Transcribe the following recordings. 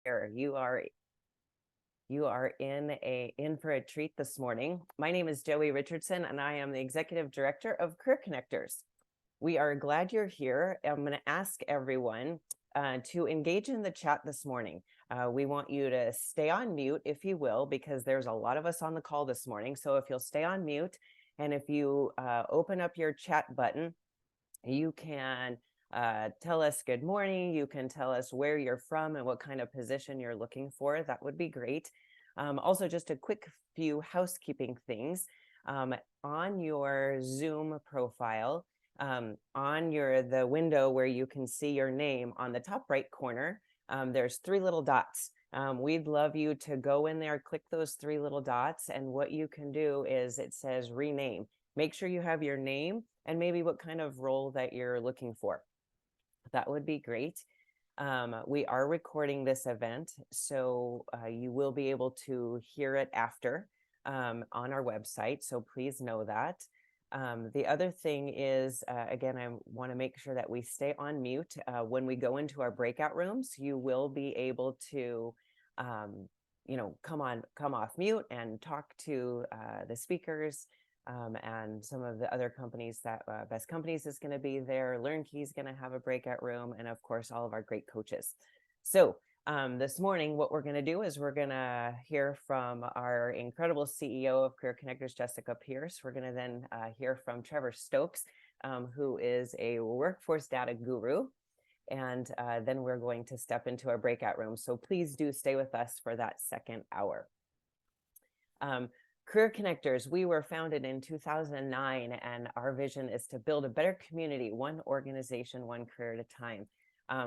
here. You are in for a treat this morning. My name is Joey Richardson, and I am the Executive Director of Career Connectors. We are glad you're here. I'm going to ask everyone to engage in the chat this morning. We want you to stay on mute, if you will, because there's a lot of us on the call this morning. So if you'll stay on mute, and if you open up your chat button, you can tell us good morning. You can tell us where you're from and what kind of position you're looking for. That would be great. Also, just a quick few housekeeping things. On your Zoom profile, on the window where you can see your name on the top right corner, there's three little dots. We'd love you to go in there, click those three little dots, and what you can do is it says rename. Make sure you have your name and maybe what kind of role that you're looking for. That would be great. We are recording this event, so you will be able to hear it after on our website, so please know that. The other thing is, again, I want to make sure that we stay on mute. When we go into our breakout rooms, you will be able to come off mute and talk to the speakers and some of the other companies that Best Companies is going to be there. LearnKey is going to have a breakout room, and of course, all of our great coaches. So this morning, what we're going to do is we're going to hear from our incredible CEO of Career Connectors, Jessica Pierce. We're going to then hear from Trevor Stokes, who is a workforce data guru. And then we're going to step into our breakout room. So please do stay with us for that second hour. Career Connectors, we were founded in 2009, and our vision is to build a better community, one organization, one career at a time.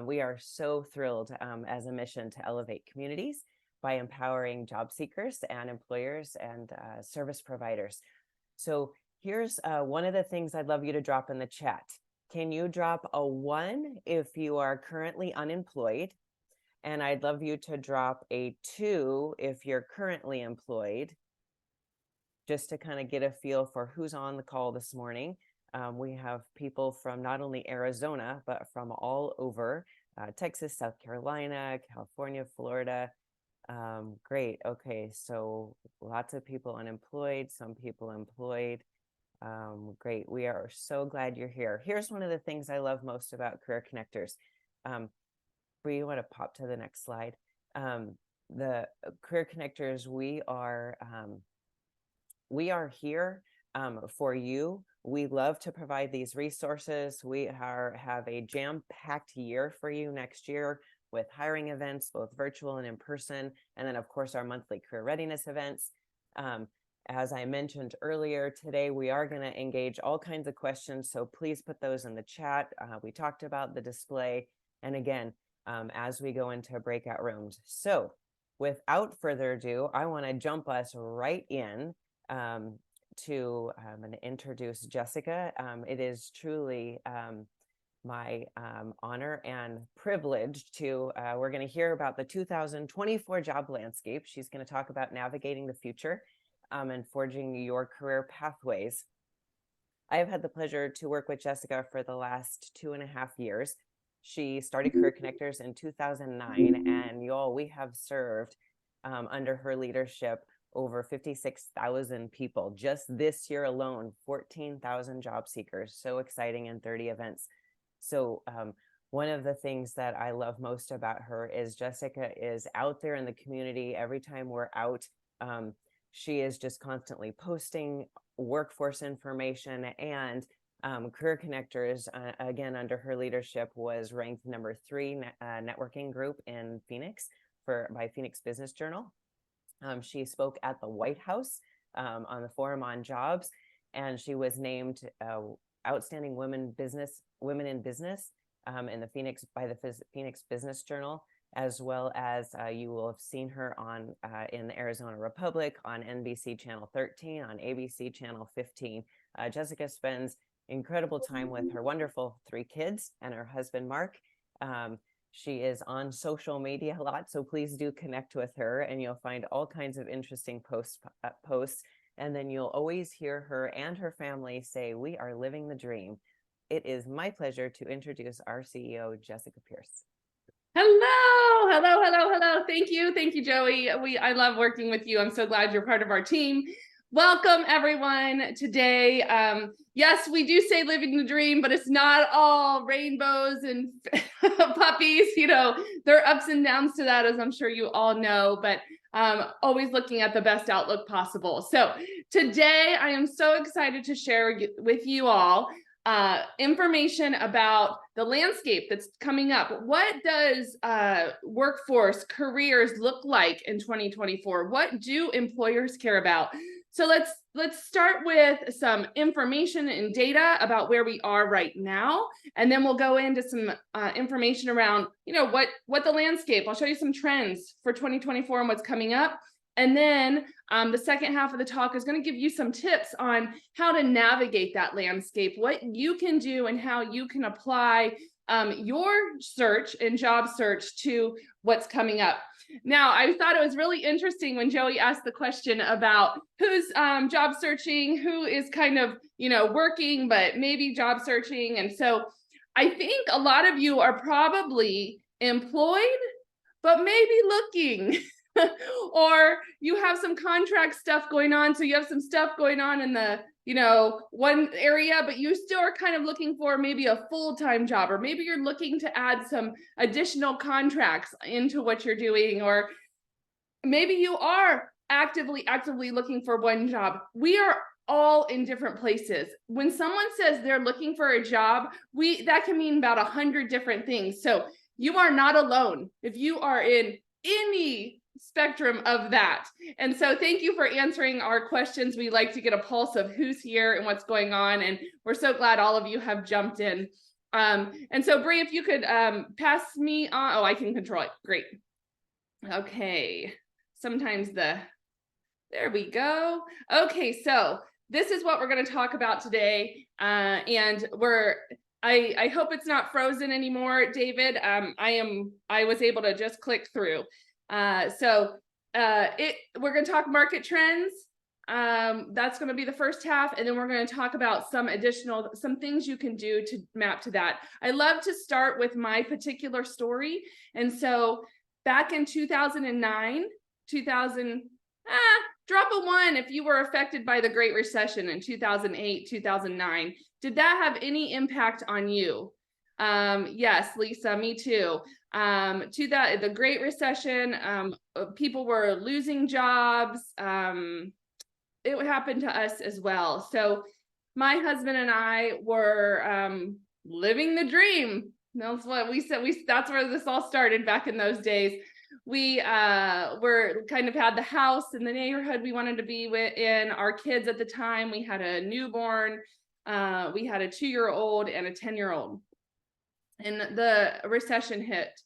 We are so thrilled as a mission to elevate communities by empowering job seekers and employers and service providers. So here's one of the things I'd love you to drop in the chat. Can you drop a 1 if you are currently unemployed? And I'd love you to drop a 2 if you're currently employed, just to kind of get a feel for who's on the call this morning. We have people from not only Arizona, but from all over, Texas, South Carolina, California, Florida. Great. Okay. So lots of people unemployed, some people employed. Great. We are so glad you're here. Here's one of the things I love most about Career Connectors. Bree, you want to pop to the next slide? The Career Connectors, we are here for you. We love to provide these resources. We have a jam-packed year for you next year with hiring events, both virtual and in person, and then of course our monthly career readiness events. As I mentioned earlier today, we are going to engage all kinds of questions, so please put those in the chat. We talked about the display, and again, as we go into breakout rooms. So without further ado, I want to jump us right in I'm going to introduce Jessica. It is truly my honor and privilege to, we're going to hear about the 2024 job landscape. She's going to talk about navigating the future and forging your career pathways. I have had the pleasure to work with Jessica for the last 2.5 years. She started Career Connectors in 2009, and y'all, we have served under her leadership over 56,000 people. Just this year alone, 14,000 job seekers. So exciting, and 30 events. So one of the things that I love most about her is Jessica is out there in the community. Every time we're out, she is just constantly posting workforce information, and Career Connectors, again, under her leadership, was ranked number 3 networking group in Phoenix by Phoenix Business Journal. She spoke at the White House on the Forum on Jobs, and she was named Outstanding Women in Business in the by the Phoenix Business Journal, as well as you will have seen her on in the Arizona Republic, on NBC Channel 13, on ABC Channel 15. Jessica spends incredible time with her wonderful 3 kids and her husband, Mark. She is on social media a lot, so please do connect with her, and you'll find all kinds of interesting posts. And then you'll always hear her and her family say, "We are living the dream." It is my pleasure to introduce our CEO, Jessica Pierce. Hello. Thank you, Joey. I love working with you. I'm so glad you're part of our team. Welcome, everyone. Today, yes, we do say living the dream, but it's not all rainbows and puppies. You know, there are ups and downs to that, as I'm sure you all know, but always looking at the best outlook possible. So today, I am so excited to share with you all information about the landscape that's coming up. What does workforce careers look like in 2024? What do employers care about? So let's start with some information and data about where we are right now, and then we'll go into some information around, you know, what the landscape. I'll show you some trends for 2024 and what's coming up. And then the second half of the talk is going to give you some tips on how to navigate that landscape, what you can do and how you can apply your search and job search to what's coming up. Now, I thought it was really interesting when Joey asked the question about who's job searching, who is kind of, you know, working, but maybe job searching. And so I think a lot of you are probably employed, but maybe looking. Or you have some contract stuff going on. So you have some stuff going on in the, you know, one area, but you still are kind of looking for maybe a full-time job, or maybe you're looking to add some additional contracts into what you're doing, or maybe you are actively looking for one job. We are all in different places. When someone says they're looking for a job, that can mean about 100 different things. So you are not alone if you are in any spectrum of that. And so thank you for answering our questions. We like to get a pulse of who's here and what's going on. And we're so glad all of you have jumped in. And so Bree, if you could pass me on. Oh, I can control it. Great. Okay. Sometimes there we go. Okay, so this is what we're going to talk about today. And I hope it's not frozen anymore, David. I was able to just click through. We're going to talk market trends. That's going to be the first half. And then we're going to talk about some things you can do to map to that. I love to start with my particular story. And so back in 2009, drop a 1 if you were affected by the Great Recession in 2008, 2009. Did that have any impact on you? Yes, Lisa, me too. The Great Recession, people were losing jobs. It happened to us as well. So my husband and I were living the dream. That's what we said. That's where this all started back in those days. We were kind of had the house in the neighborhood we wanted to be in. Our kids at the time, we had a newborn, we had a 2-year-old and a 10-year-old. And the recession hit.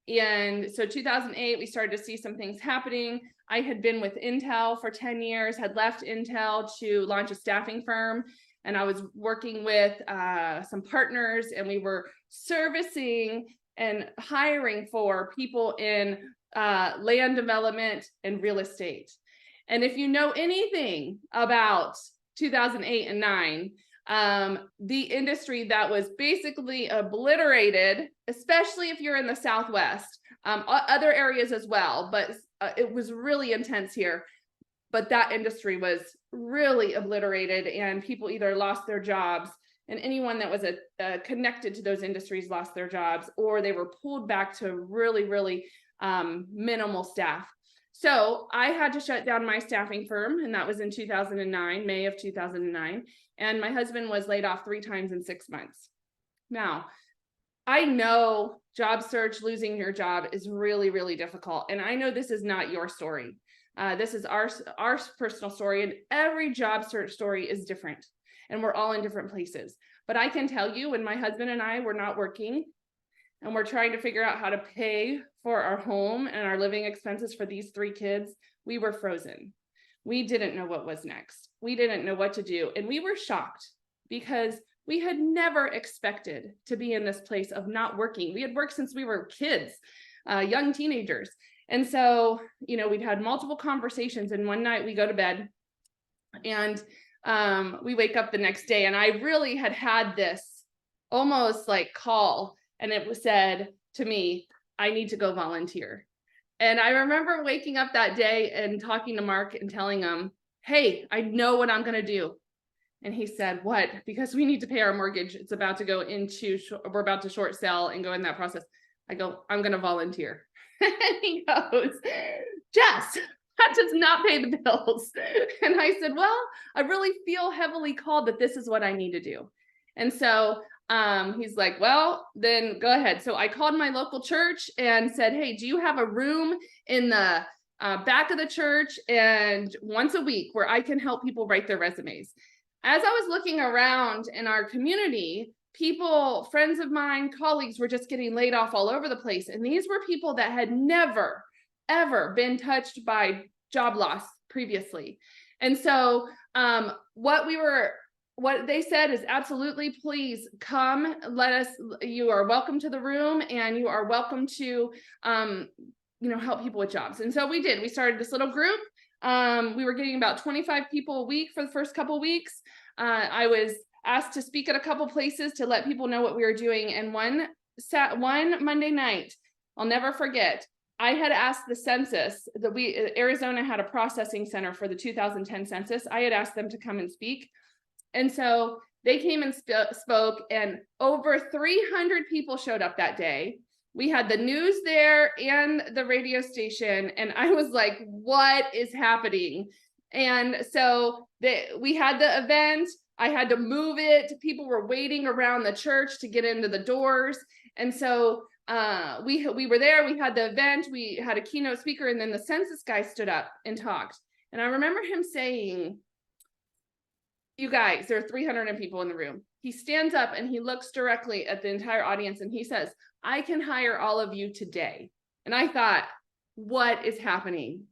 And so 2008, we started to see some things happening. I had been with Intel for 10 years, had left Intel to launch a staffing firm. And I was working with some partners, and we were servicing and hiring for people in land development and real estate. And if you know anything about 2008 and 9, the industry that was basically obliterated, especially if you're in the Southwest, other areas as well, but it was really intense here. But that industry was really obliterated, and people either lost their jobs, and anyone that was connected to those industries lost their jobs, or they were pulled back to really minimal staff. So I had to shut down my staffing firm, and that was in 2009, May of 2009. And my husband was laid off 3 times in 6 months. Now, I know job search, losing your job is really difficult. And I know this is not your story. This is our personal story, and every job search story is different. And we're all in different places. But I can tell you, when my husband and I were not working, and we're trying to figure out how to pay for our home and our living expenses for these 3 kids, we were frozen. We didn't know what was next. We didn't know what to do. And we were shocked because we had never expected to be in this place of not working. We had worked since we were kids, young teenagers. And so, you know, we'd had multiple conversations, and one night we go to bed, and we wake up the next day, and I really had this almost like call, and it was said to me, I need to go volunteer. And I remember waking up that day and talking to Mark and telling him, hey, I know what I'm going to do. And he said, what? Because we need to pay our mortgage. It's about to go into, we're about to short sell and go in that process. I go, I'm going to volunteer. And he goes, Jess, that does not pay the bills. And I said, well, I really feel heavily called that this is what I need to do. And so he's like, well, then go ahead. So I called my local church and said, hey, do you have a room in the back of the church and once a week where I can help people write their resumes? As I was looking around in our community, people, friends of mine, colleagues were just getting laid off all over the place. And these were people that had never, ever been touched by job loss previously. And so what they said is absolutely, please come, you are welcome to the room and you are welcome to, help people with jobs. And so we did, we started this little group. We were getting about 25 people a week for the first couple of weeks. I was asked to speak at a couple places to let people know what we were doing. And one Monday night, I'll never forget, I had asked the census that Arizona had a processing center for the 2010 census. I had asked them to come and speak. And so they came and spoke, and over 300 people showed up that day. We had the news there and the radio station. And I was like, what is happening? And so we had the event. I had to move it. People were waiting around the church to get into the doors. And so we were there. We had the event. We had a keynote speaker, and then the census guy stood up and talked. And I remember him saying, you guys, there are 300 people in the room. He stands up and he looks directly at the entire audience and he says, I can hire all of you today. And I thought, what is happening?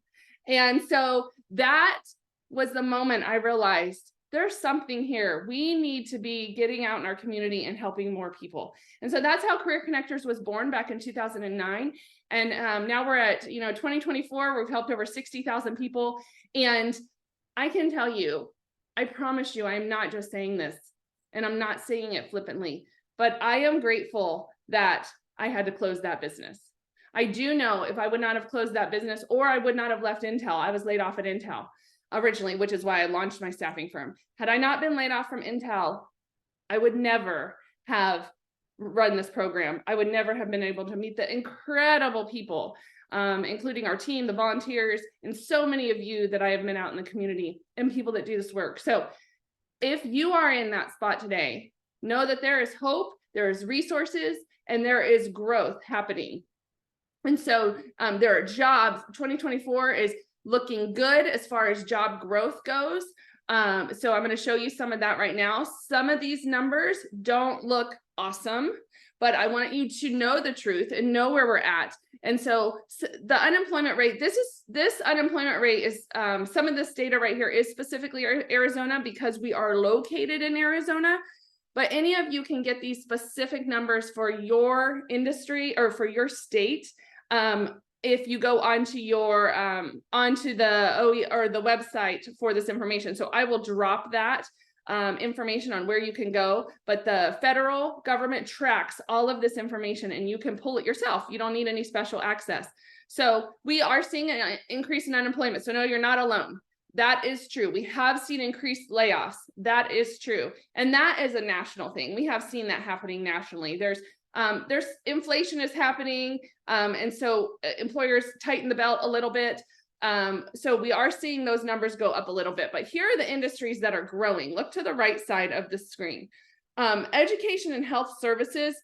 And so that was the moment I realized there's something here. We need to be getting out in our community and helping more people. And so that's how Career Connectors was born back in 2009. And now we're at 2024. We've helped over 60,000 people. And I can tell you, I promise you, I'm not just saying this, and I'm not saying it flippantly, but I am grateful that I had to close that business. I do know if I would not have closed that business, or I would not have left Intel, I was laid off at Intel originally, which is why I launched my staffing firm. Had I not been laid off from Intel, I would never have run this program. I would never have been able to meet the incredible people, including our team, the volunteers, and so many of you that I have met out in the community and people that do this work. So if you are in that spot today, know that there is hope, there is resources, and there is growth happening. And so there are jobs. 2024 is looking good as far as job growth goes. So I'm going to show you some of that right now. Some of these numbers don't look awesome, but I want you to know the truth and know where we're at. And so the unemployment rate, this unemployment rate is, some of this data right here is specifically Arizona because we are located in Arizona, but any of you can get these specific numbers for your industry or for your state. If you go onto your, onto the OE or the website for this information. So I will drop that information on where you can go, but the federal government tracks all of this information and you can pull it yourself. You don't need any special access. So we are seeing an increase in unemployment. So no, you're not alone. That is true. We have seen increased layoffs. That is true. And that is a national thing. We have seen that happening nationally. There's inflation is happening. And so employers tighten the belt a little bit. So we are seeing those numbers go up a little bit, but here are the industries that are growing. Look to the right side of the screen. Education and health services.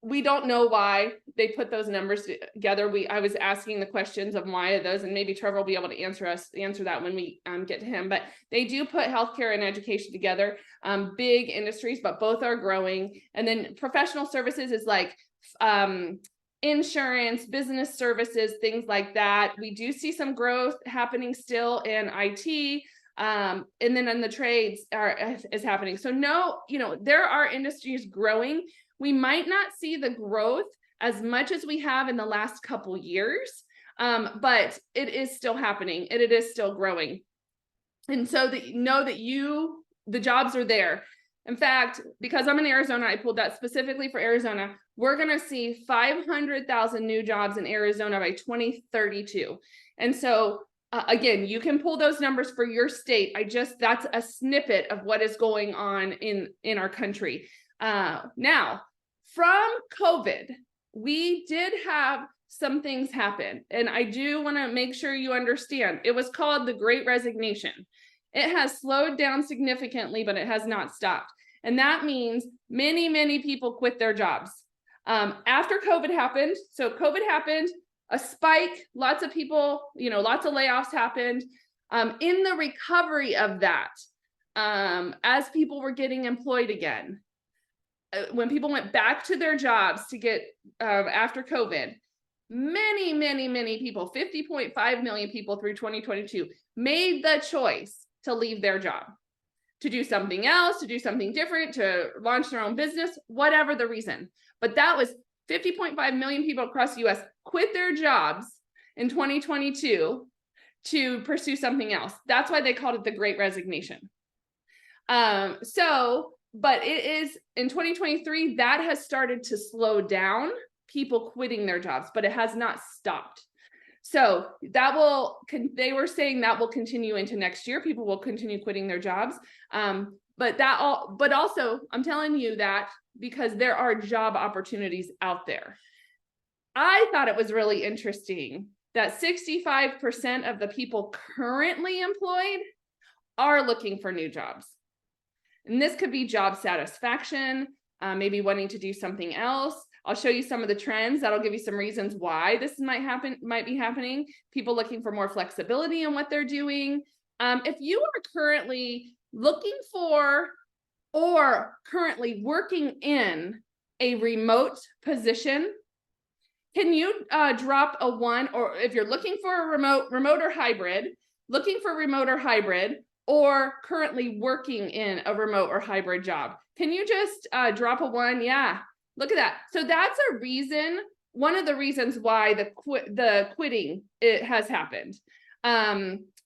We don't know why they put those numbers together. I was asking the questions of why are those, and maybe Trevor will be able to answer that when we get to him, but they do put healthcare and education together, big industries, but both are growing. And then professional services is like, insurance, business services, things like that. We do see some growth happening still in IT, and then in the trades is happening. So no, there are industries growing. We might not see the growth as much as we have in the last couple years, but it is still happening and it is still growing. And so that know that the jobs are there. In fact, because I'm in Arizona, I pulled that specifically for Arizona. We're going to see 500,000 new jobs in Arizona by 2032. And so, again, you can pull those numbers for your state. That's a snippet of what is going on in our country. Now, from COVID, we did have some things happen. And I do want to make sure you understand. It was called the Great Resignation. It has slowed down significantly, but it has not stopped. And that means many, many people quit their jobs. After COVID happened, so COVID happened, a spike, lots of people, lots of layoffs happened. In the recovery of that, as people were getting employed again, when people went back to their jobs to get after COVID, many, many, many people, 50.5 million people through 2022 made the choice to leave their job, to do something else, to do something different, to launch their own business, whatever the reason. But that was 50.5 million people across the US quit their jobs in 2022 to pursue something else. That's why they called it the Great Resignation. But it is in 2023, that has started to slow down people quitting their jobs, but it has not stopped. So they were saying that will continue into next year. People will continue quitting their jobs. But also I'm telling you that because there are job opportunities out there. I thought it was really interesting that 65% of the people currently employed are looking for new jobs. And this could be job satisfaction, maybe wanting to do something else. I'll show you some of the trends. That'll give you some reasons why this might be happening. People looking for more flexibility in what they're doing. If you are currently looking for or currently working in a remote position, can you drop a 1? Or if you're looking for a remote or hybrid, or currently working in a remote or hybrid job, can you just drop a 1? Yeah. Look at that. So that's a reason, one of the reasons why the quitting it has happened.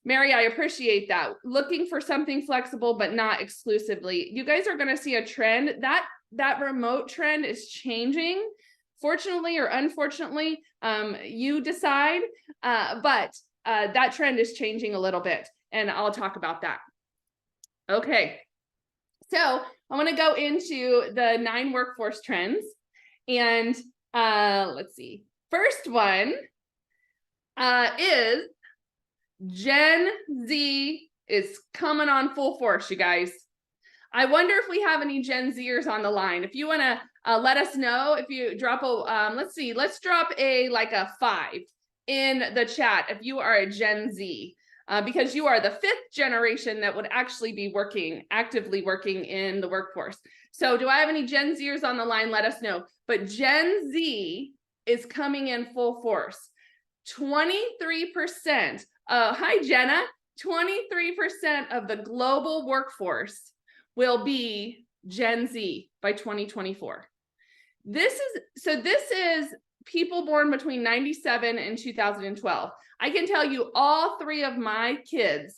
Mary, I appreciate that. Looking for something flexible, but not exclusively. You guys are going to see a trend. That remote trend is changing. Fortunately or unfortunately, you decide, but that trend is changing a little bit, and I'll talk about that. Okay. So I want to go into the 9 workforce trends, and let's see. First one is Gen Z is coming on full force, you guys. I wonder if we have any Gen Zers on the line. If you want to let us know, if you drop a, let's drop a 5 in the chat if you are a Gen Z. Because you are the 5th generation that would actually be actively working in the workforce. So do I have any Gen Zers on the line? Let us know. But Gen Z is coming in full force. 23%, hi Jenna, 23% of the global workforce will be Gen Z by 2024. This is people born between 97 and 2012. I can tell you all 3 of my kids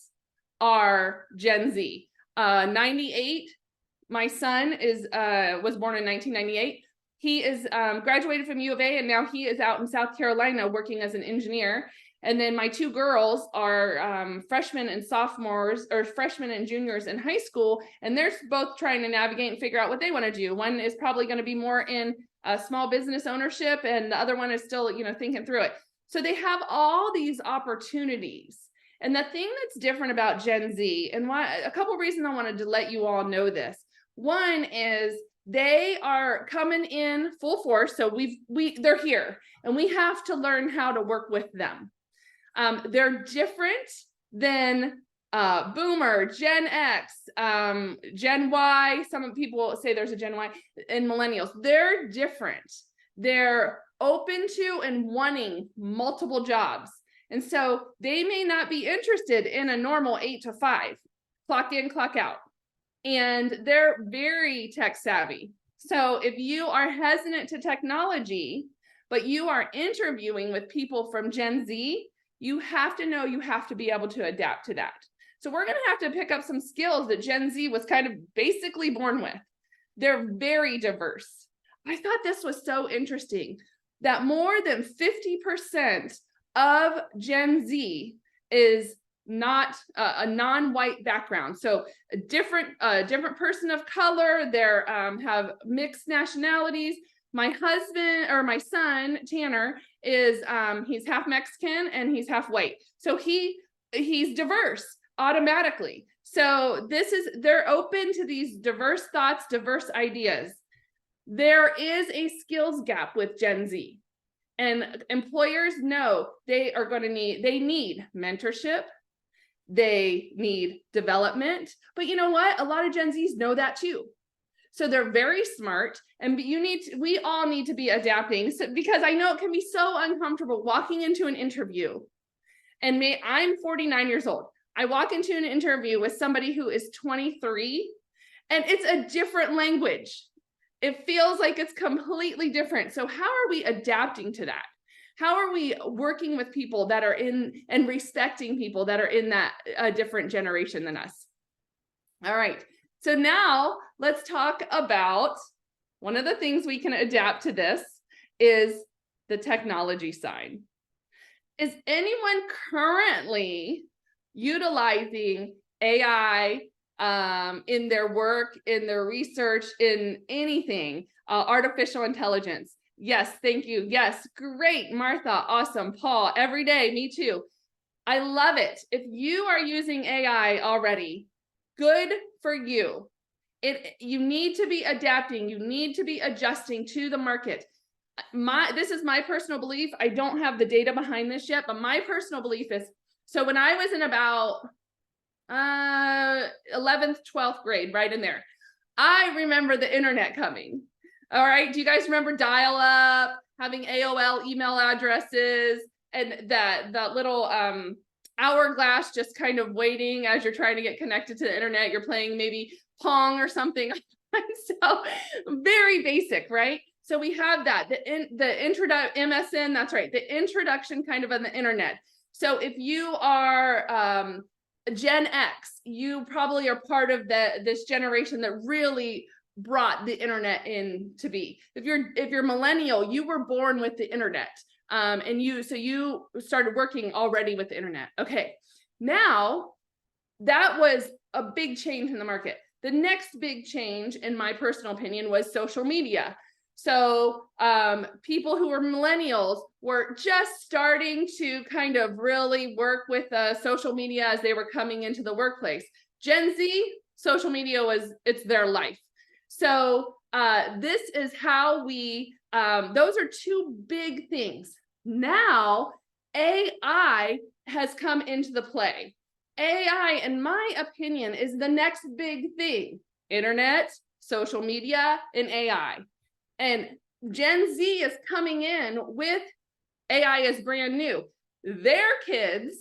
are Gen Z. 98, my son was born in 1998. He is graduated from U of A, and now he is out in South Carolina working as an engineer. And then my 2 girls are freshmen and sophomores, or freshmen and juniors in high school, and they're both trying to navigate and figure out what they want to do. One is probably going to be more in small business ownership, and the other one is still, thinking through it. So they have all these opportunities. And the thing that's different about Gen Z, and a couple of reasons I wanted to let you all know this. One is they are coming in full force. So they're here, and we have to learn how to work with them. They're different than Boomer, Gen X, Gen Y. Some people say there's a Gen Y, and millennials. They're different. They're open to and wanting multiple jobs. And so they may not be interested in a normal 8 to 5, clock in, clock out. And they're very tech savvy. So if you are hesitant to technology, but you are interviewing with people from Gen Z, you have to know you have to be able to adapt to that. So we're going to have to pick up some skills that Gen Z was kind of basically born with. They're very diverse. I thought this was so interesting that more than 50% of Gen Z is not a non-white background. So a different person of color. They're have mixed nationalities. My husband or my son Tanner is he's half Mexican and he's half white. So he's diverse automatically. So they're open to these diverse thoughts, diverse ideas. There is a skills gap with Gen Z, and employers know they need mentorship. They need development, but you know what? A lot of Gen Zs know that too. So they're very smart, and we all need to be adapting, because I know it can be so uncomfortable walking into an interview. And I'm 49 years old. I walk into an interview with somebody who is 23, and it's a different language. It feels like it's completely different. So how are we adapting to that? How are we working with people that are in and respecting people that are in that different generation than us? All right. So now let's talk about one of the things we can adapt to this is the technology side. Is anyone currently utilizing AI in their work, in their research, in anything, artificial intelligence? Yes, thank you. Yes, great, Martha, awesome. Paul, every day, me too. I love it. If you are using AI already, good for you. You need to be adapting. You need to be adjusting to the market. This is my personal belief. I don't have the data behind this yet, but my personal belief is, so when I was in about 11th, 12th grade, right in there, I remember the internet coming. All right. Do you guys remember dial-up, having AOL email addresses, and that little hourglass just kind of waiting as you're trying to get connected to the internet? You're playing maybe Pong or something. So very basic, right? So we have that, the introduction, MSN, that's right, the introduction kind of on the internet. So if you are Gen X, you probably are part of this generation that really brought the internet in to be. If you're millennial, you were born with the internet, and you started working already with the internet. Okay, now that was a big change in the market. The next big change, in my personal opinion, was social media. So people who were millennials were just starting to kind of really work with social media as they were coming into the workplace. Gen Z, social media it's their life. So this is how those are two big things. Now, AI has come into the play. AI, in my opinion, is the next big thing. Internet, social media, and AI. And Gen Z is coming in with AI is brand new. Their kids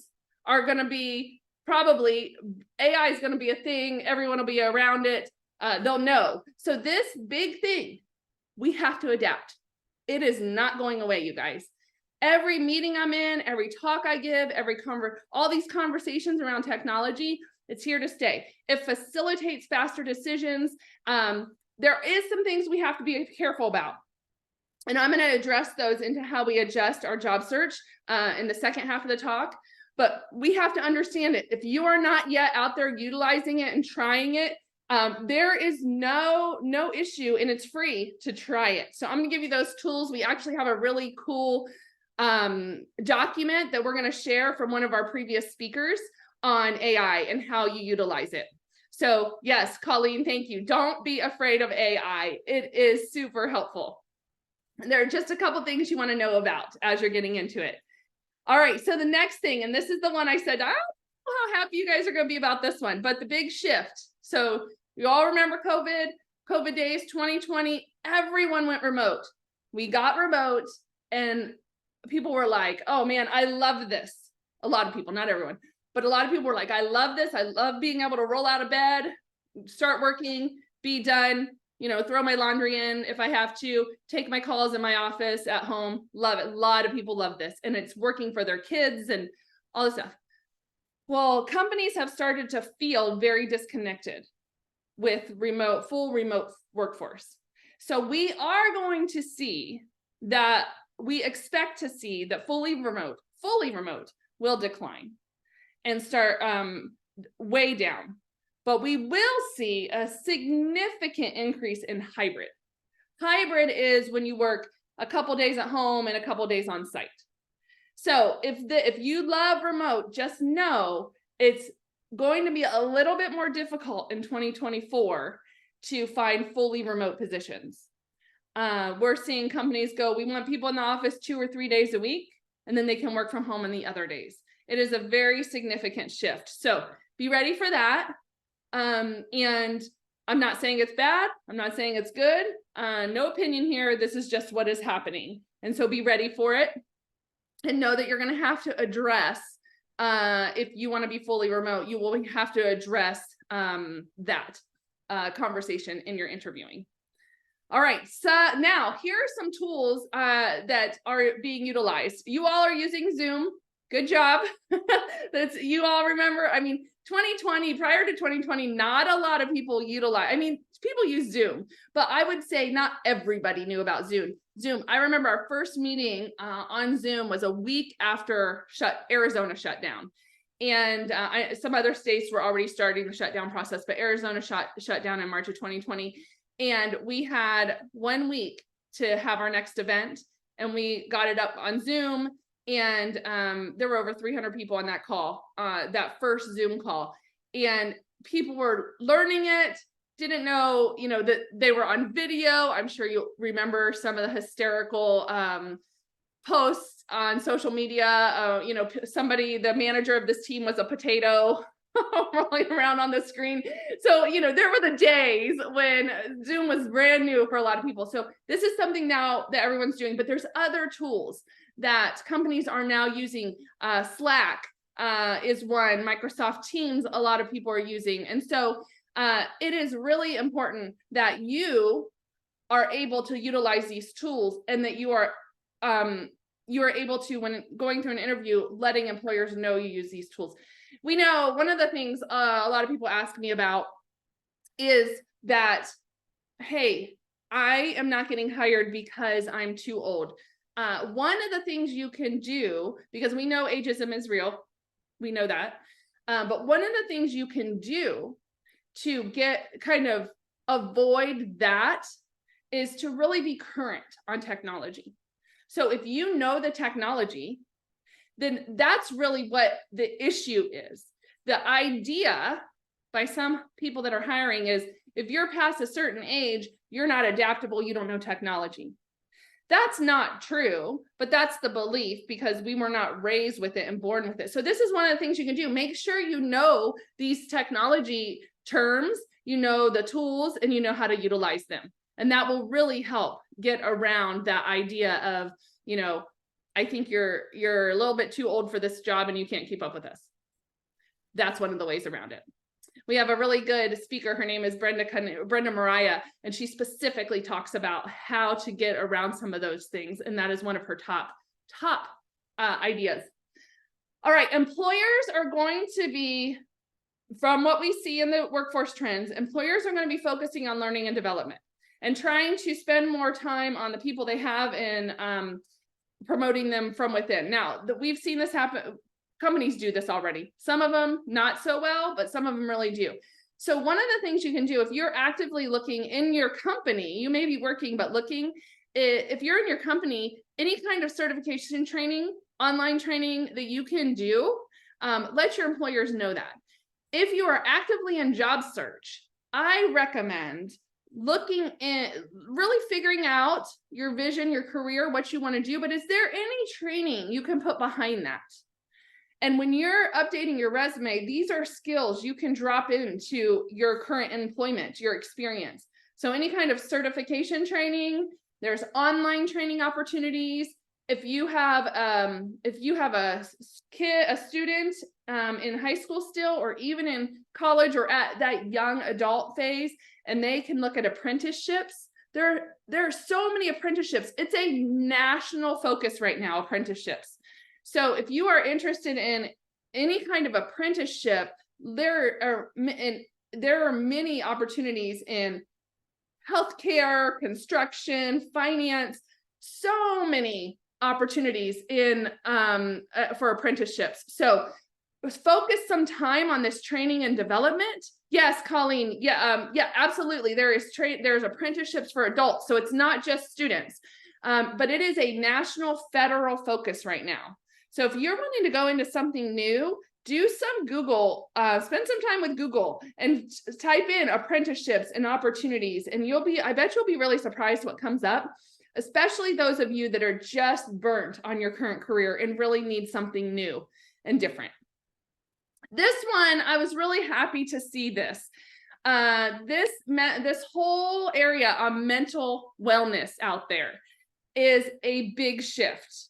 are going to be AI is going to be a thing. Everyone will be around it. They'll know. So this big thing, we have to adapt. It is not going away, you guys. Every meeting I'm in, every talk I give, all these conversations around technology, it's here to stay. It facilitates faster decisions. There is some things we have to be careful about. And I'm going to address those into how we adjust our job search in the second half of the talk. But we have to understand it. If you are not yet out there utilizing it and trying it, there is no issue, and it's free to try it. So I'm going to give you those tools. We actually have a really cool document that we're going to share from one of our previous speakers on AI and how you utilize it. So yes, Colleen, thank you. Don't be afraid of AI. It is super helpful. And there are just a couple things you want to know about as you're getting into it. All right, so the next thing, and this is the one I said, I don't know how happy you guys are going to be about this one, but the big shift. So you all remember COVID days, 2020, everyone went remote. We got remote and people were like, oh man, I love this. A lot of people, not everyone, but a lot of people were like, I love this. I love being able to roll out of bed, start working, be done, throw my laundry in if I have to, take my calls in my office at home. Love it. A lot of people love this, and it's working for their kids and all this stuff. Well, companies have started to feel very disconnected with full remote workforce. So we are going to see that we expect to see that fully remote will decline and start way down. But we will see a significant increase in hybrid. Hybrid is when you work a couple days at home and a couple days on site. So if you love remote, just know it's going to be a little bit more difficult in 2024 to find fully remote positions. We're seeing companies go, we want people in the office 2 or 3 days a week, and then they can work from home on the other days. It is a very significant shift. So be ready for that. And I'm not saying it's bad. I'm not saying it's good. No opinion here. This is just what is happening. And so be ready for it. And know that you're going to have to address, if you want to be fully remote, you will have to address that conversation in your interviewing. All right, so now here are some tools that are being utilized. You all are using Zoom. Good job. You all remember, I mean, 2020, prior to 2020, not a lot of people people use Zoom, but I would say not everybody knew about Zoom. I remember our first meeting on Zoom was a week after Arizona shut down. And some other states were already starting the shutdown process, but Arizona shut down in March of 2020. And we had 1 week to have our next event, and we got it up on Zoom. And there were over 300 people on that call, that first Zoom call. And people were learning it, didn't know, that they were on video. I'm sure you remember some of the hysterical posts on social media. The manager of this team was a potato rolling around on the screen. So, there were the days when Zoom was brand new for a lot of people. So this is something now that everyone's doing, but there's other tools that companies are now using. Slack is one, Microsoft Teams, a lot of people are using. And so it is really important that you are able to utilize these tools, and that you are able to, when going through an interview, letting employers know you use these tools. We know one of the things a lot of people ask me about is that, hey, I am not getting hired because I'm too old. One of the things you can do, because we know ageism is real, we know that, but one of the things you can do to avoid that is to really be current on technology. So if you know the technology, then that's really what the issue is. The idea by some people that are hiring is, if you're past a certain age, you're not adaptable, you don't know technology. That's not true, but that's the belief, because we were not raised with it and born with it. So this is one of the things you can do. Make sure you know these technology terms, you know the tools, and you know how to utilize them. And that will really help get around that idea of, I think you're a little bit too old for this job and you can't keep up with us. That's one of the ways around it. We have a really good speaker. Her name is Brenda Mariah, and she specifically talks about how to get around some of those things. And that is one of her top ideas. All right, employers are going to be, from what we see in the workforce trends, employers are going to be focusing on learning and development and trying to spend more time on the people they have and promoting them from within. Now, we've seen this happen. Companies do this already. Some of them not so well, but some of them really do. So one of the things you can do, if you're actively looking in your company, you may be working, but looking, if you're in your company, any kind of certification training, online training that you can do, let your employers know that. If you are actively in job search, I recommend looking in, really figuring out your vision, your career, what you want to do, but is there any training you can put behind that? And when you're updating your resume, these are skills you can drop into your current employment, your experience. So any kind of certification training, there's online training opportunities. If you have a student in high school still, or even in college or at that young adult phase, and they can look at apprenticeships, there are so many apprenticeships. It's a national focus right now, apprenticeships. So if you are interested in any kind of apprenticeship, there are many opportunities in healthcare, construction, finance, so many opportunities in for apprenticeships. So focus some time on this training and development. Yes, Colleen. Yeah, absolutely. There's apprenticeships for adults, so it's not just students, but it is a national federal focus right now. So if you're wanting to go into something new, do some Google, spend some time with Google and type in apprenticeships and opportunities, and I bet you'll be really surprised what comes up, especially those of you that are just burnt on your current career and really need something new and different. This one, I was really happy to see this. This whole area on mental wellness out there is a big shift.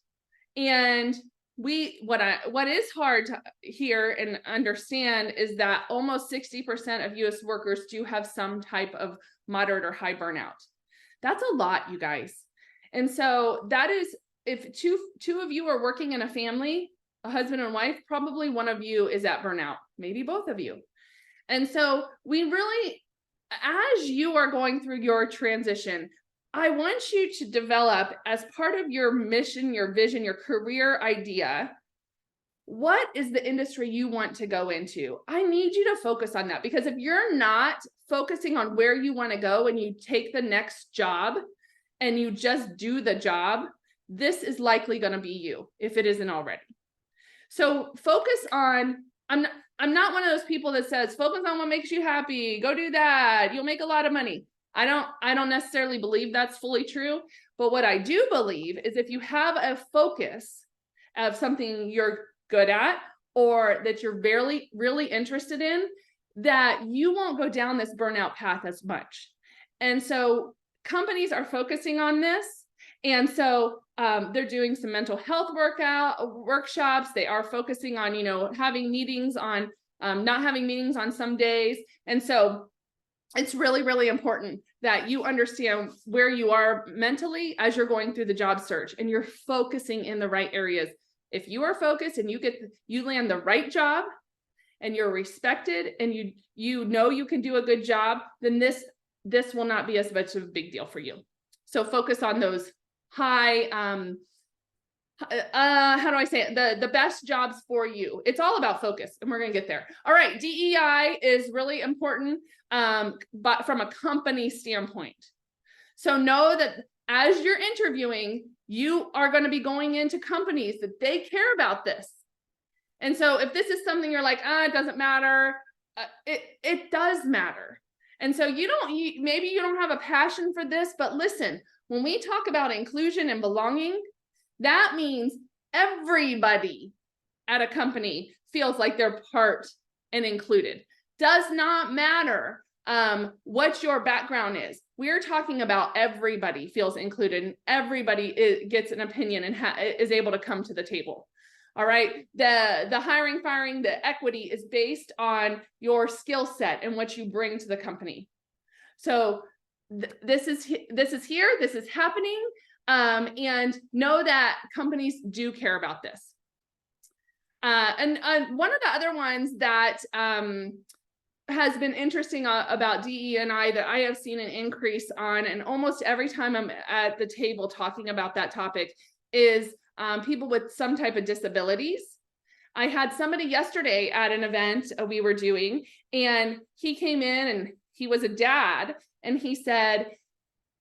And what is hard to hear and understand is that almost 60% of US workers do have some type of moderate or high burnout. That's a lot, you guys. And so that is, if two of you are working in a family, a husband and wife, probably one of you is at burnout, maybe both of you. And so we really, as you are going through your transition, I want you to develop, as part of your mission, your vision, your career idea, what is the industry you want to go into? I need you to focus on that, because if you're not focusing on where you want to go and you take the next job and you just do the job, this is likely going to be you if it isn't already. So focus on, I'm not one of those people that says, focus on what makes you happy, go do that, you'll make a lot of money. I don't necessarily believe that's fully true, but what I do believe is if you have a focus of something you're good at or that you're really interested in, that you won't go down this burnout path as much. And so companies are focusing on this. And so they're doing some mental health workshops. They are focusing on, having meetings on, not having meetings on some days. And so it's really, really important that you understand where you are mentally as you're going through the job search and you're focusing in the right areas. If you are focused and you land the right job and you're respected and you know you can do a good job, then this will not be as much of a big deal for you. So focus on those high, how do I say it? The best jobs for you. It's all about focus, and we're going to get there. All right. DEI is really important, but from a company standpoint. So know that as you're interviewing, you are going to be going into companies that they care about this. And so if this is something you're like, it doesn't matter, it does matter. And so maybe you don't have a passion for this, but listen, when we talk about inclusion and belonging, that means everybody at a company feels like they're part and included. Does not matter what your background is. We're talking about everybody feels included and everybody gets an opinion and is able to come to the table. All right. The hiring, firing, the equity is based on your skill set and what you bring to the company. So this is here, this is happening. And know that companies do care about this. And one of the other ones that has been interesting about DE&I that I have seen an increase on, and almost every time I'm at the table talking about that topic, is people with some type of disabilities. I had somebody yesterday at an event we were doing, and he came in and he was a dad, and he said,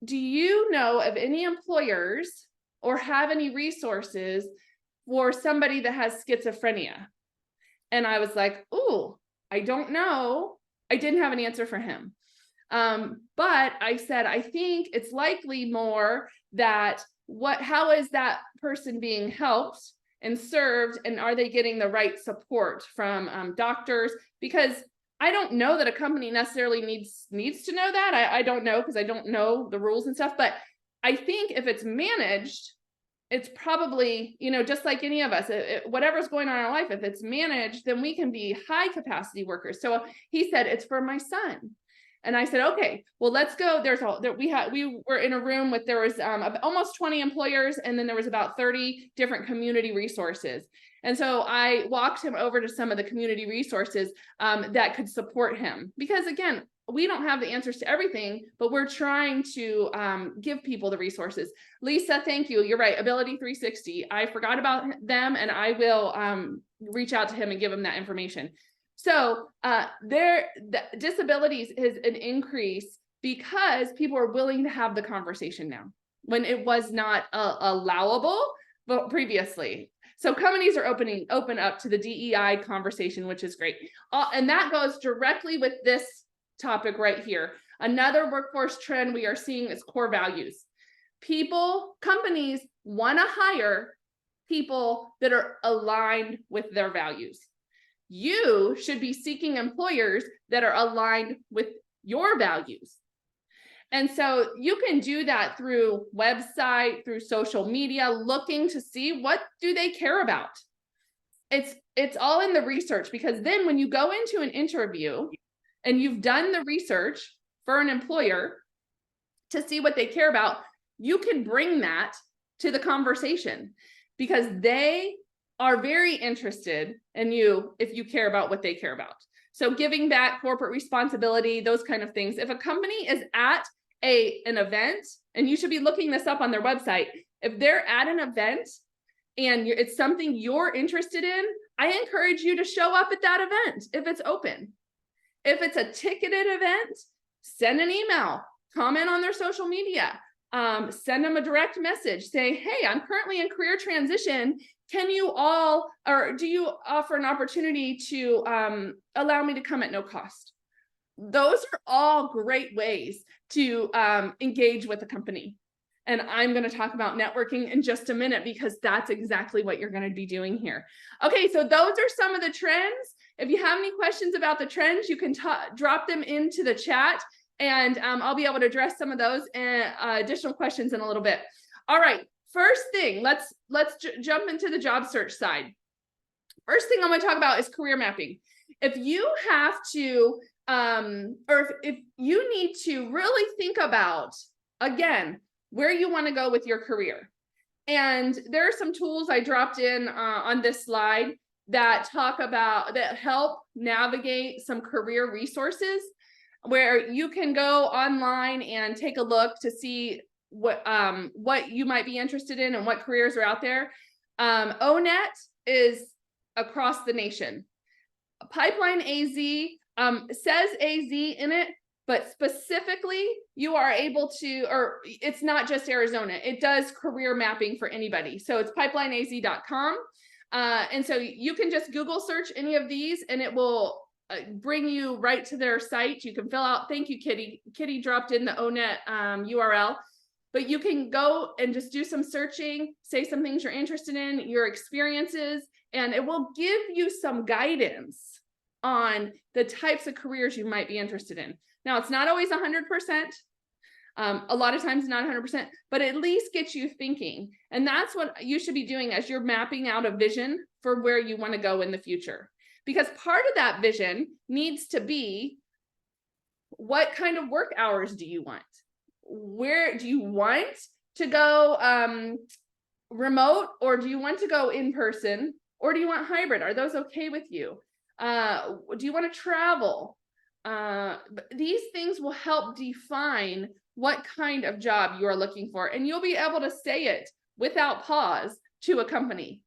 do you know of any employers or have any resources for somebody that has schizophrenia? And I was like, oh, I don't know. I didn't have an answer for him. But I said, I think it's likely more that how is that person being helped and served, and are they getting the right support from doctors? Because I don't know that a company necessarily needs to know that. I don't know, because I don't know the rules and stuff, but I think if it's managed, it's probably, just like any of us, whatever's going on in our life, if it's managed, then we can be high capacity workers. So he said, it's for my son. And I said, okay, well, let's go. We were in a room with, there was almost 20 employers, and then there was about 30 different community resources. And so I walked him over to some of the community resources that could support him. Because again, we don't have the answers to everything, but we're trying to give people the resources. Lisa, thank you. You're right. Ability 360. I forgot about them, and I will reach out to him and give him that information. So the disabilities is an increase because people are willing to have the conversation now, when it was not allowable but previously. So companies are open up to the DEI conversation, which is great. And that goes directly with this topic right here. Another workforce trend we are seeing is core values. Companies want to hire people that are aligned with their values. You should be seeking employers that are aligned with your values. And so you can do that through website, through social media, looking to see what do they care about. It's all in the research, because then when you go into an interview and you've done the research for an employer to see what they care about, you can bring that to the conversation, because they are very interested in you if you care about what they care about. So giving back, corporate responsibility, those kind of things. If a company is at an event, and you should be looking this up on their website, if they're at an event and it's something you're interested in, I encourage you to show up at that event if it's open. If it's a ticketed event, send an email, comment on their social media, send them a direct message, say, hey, I'm currently in career transition. Can you all, or do you offer an opportunity to allow me to come at no cost? Those are all great ways to engage with a company. And I'm going to talk about networking in just a minute, because that's exactly what you're going to be doing here. Okay, so those are some of the trends. If you have any questions about the trends, you can drop them into the chat, and I'll be able to address some of those and additional questions in a little bit. All right, first thing, let's jump into the job search side. First thing I'm going to talk about is career mapping. If you have to, or if you need to really think about, again, where you want to go with your career. And there are some tools I dropped in on this slide that help navigate some career resources, where you can go online and take a look to see what you might be interested in and what careers are out there. ONET is across the nation. Pipeline AZ says AZ in it, but specifically you are able to, or it's not just Arizona, it does career mapping for anybody. So it's pipelineaz.com. And so you can just Google search any of these and it will bring you right to their site. You can fill out, thank you, Kitty. Kitty dropped in the ONET URL, but you can go and just do some searching, say some things you're interested in, your experiences, and it will give you some guidance on the types of careers you might be interested in. Now, it's not always 100%. A lot of times not 100%, but at least get you thinking. And that's what you should be doing as you're mapping out a vision for where you want to go in the future. Because part of that vision needs to be, what kind of work hours do you want? Where do you want to go remote, or do you want to go in person, or do you want hybrid? Are those okay with you? Do you want to travel? These things will help define what kind of job you are looking for, and you'll be able to say it without pause to a company.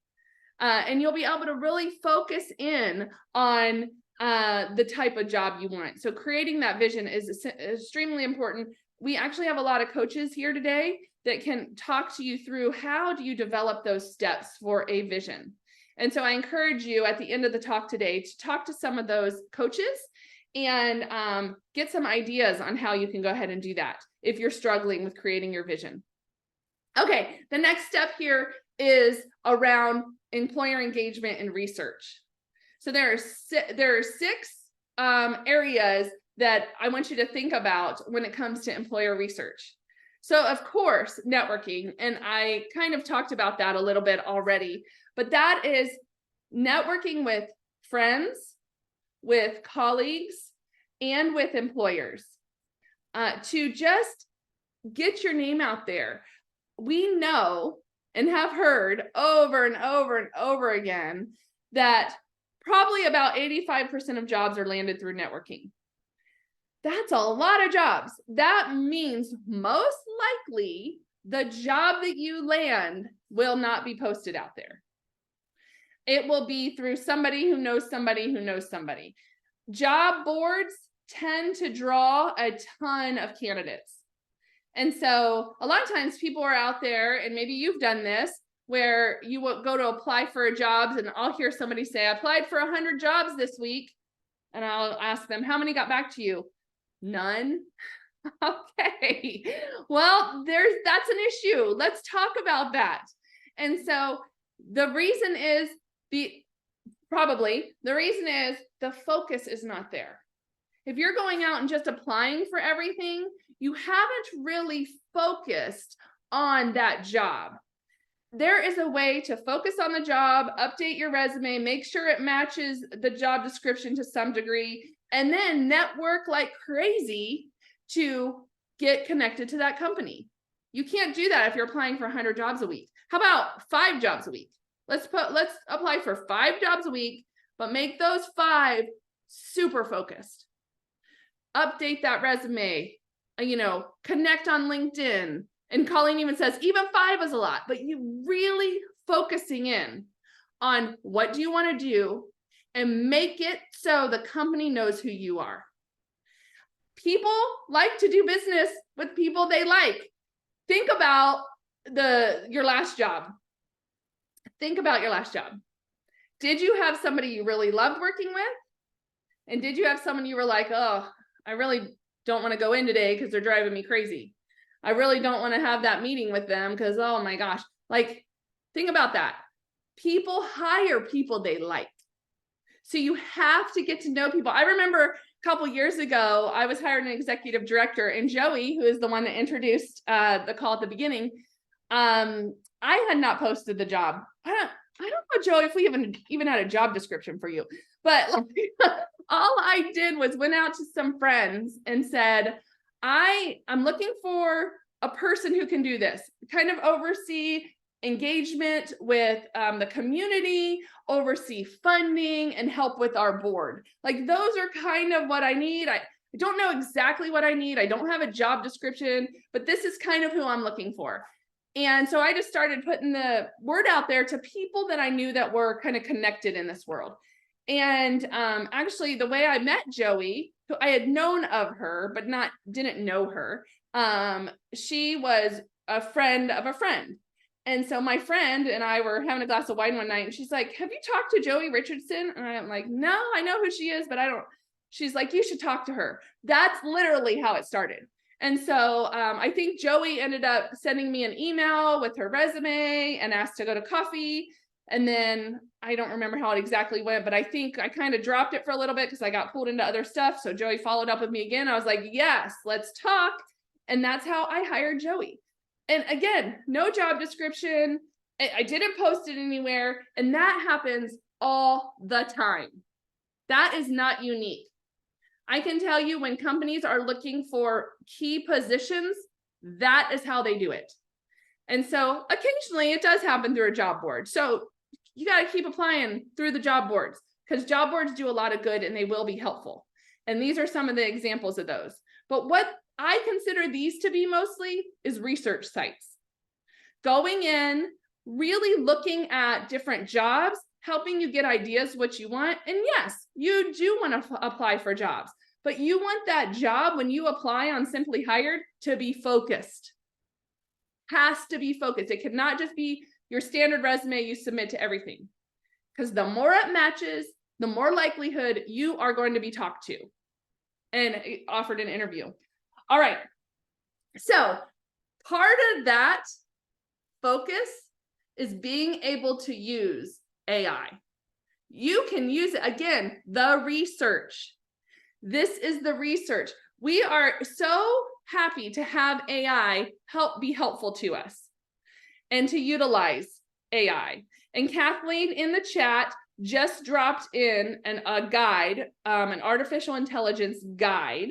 And you'll be able to really focus in on the type of job you want. So creating that vision is extremely important. We actually have a lot of coaches here today that can talk to you through how do you develop those steps for a vision. And so I encourage you at the end of the talk today to talk to some of those coaches and get some ideas on how you can go ahead and do that if you're struggling with creating your vision. Okay, the next step here is around employer engagement and research. So there are six areas that I want you to think about when it comes to employer research. So of course, networking, and I kind of talked about that a little bit already, but that is networking with friends, with colleagues, and with employers to just get your name out there. We know and have heard over and over and over again that probably about 85% of jobs are landed through networking. That's a lot of jobs. That means most likely the job that you land will not be posted out there. It will be through somebody who knows somebody who knows somebody. Job boards tend to draw a ton of candidates. And so a lot of times people are out there, and maybe you've done this, where you will go to apply for jobs, and I'll hear somebody say, I applied for 100 jobs this week. And I'll ask them, how many got back to you? None. Okay. Well, that's an issue. Let's talk about that. And so the reason is the reason is the focus is not there. If you're going out and just applying for everything, you haven't really focused on that job. There is a way to focus on the job, update your resume, make sure it matches the job description to some degree, and then network like crazy to get connected to that company. You can't do that if you're applying for 100 jobs a week. How about 5 jobs a week? Let's apply for 5 jobs a week, but make those 5 super focused. Update that resume, connect on LinkedIn. And Colleen even says, even 5 is a lot, but you really focusing in on what do you want to do and make it so the company knows who you are. People like to do business with people they like. Think about your last job. Think about your last job. Did you have somebody you really loved working with? And did you have someone you were like, oh, I really don't want to go in today because they're driving me crazy. I really don't want to have that meeting with them because, oh my gosh, think about that. People hire people they like. So you have to get to know people. I remember a couple years ago, I was hired an executive director, and Joey, who is the one that introduced the call at the beginning, I had not posted the job. I don't know, Joey, if we even had a job description for you, but all I did was went out to some friends and said, I'm looking for a person who can do this, kind of oversee engagement with the community, oversee funding, and help with our board. Those are kind of what I need. I don't know exactly what I need. I don't have a job description, but this is kind of who I'm looking for. And so I just started putting the word out there to people that I knew that were kind of connected in this world. And actually, the way I met Joey, who I had known of her, but didn't know her, she was a friend of a friend. And so my friend and I were having a glass of wine one night, and she's like, have you talked to Joey Richardson? And I'm like, no, I know who she is, but I don't. She's like, you should talk to her. That's literally how it started. And so I think Joey ended up sending me an email with her resume and asked to go to coffee. And then I don't remember how it exactly went, but I think I kind of dropped it for a little bit because I got pulled into other stuff. So Joey followed up with me again. I was like, yes, let's talk. And that's how I hired Joey. And again, no job description. I didn't post it anywhere. And that happens all the time. That is not unique. I can tell you when companies are looking for key positions, that is how they do it. And so occasionally it does happen through a job board. So you got to keep applying through the job boards, because job boards do a lot of good and they will be helpful. And these are some of the examples of those. But what I consider these to be mostly is research sites. Going in, really looking at different jobs, helping you get ideas what you want. And yes, you do want to apply for jobs, but you want that job when you apply on Simply Hired to be focused. Has to be focused. It cannot just be your standard resume you submit to everything, because the more it matches, the more likelihood you are going to be talked to and offered an interview. All right. So part of that focus is being able to use AI. You can use it, again, the research. This is the research. We are so happy to have AI be helpful to us and to utilize AI. And Kathleen in the chat just dropped in a guide, an artificial intelligence guide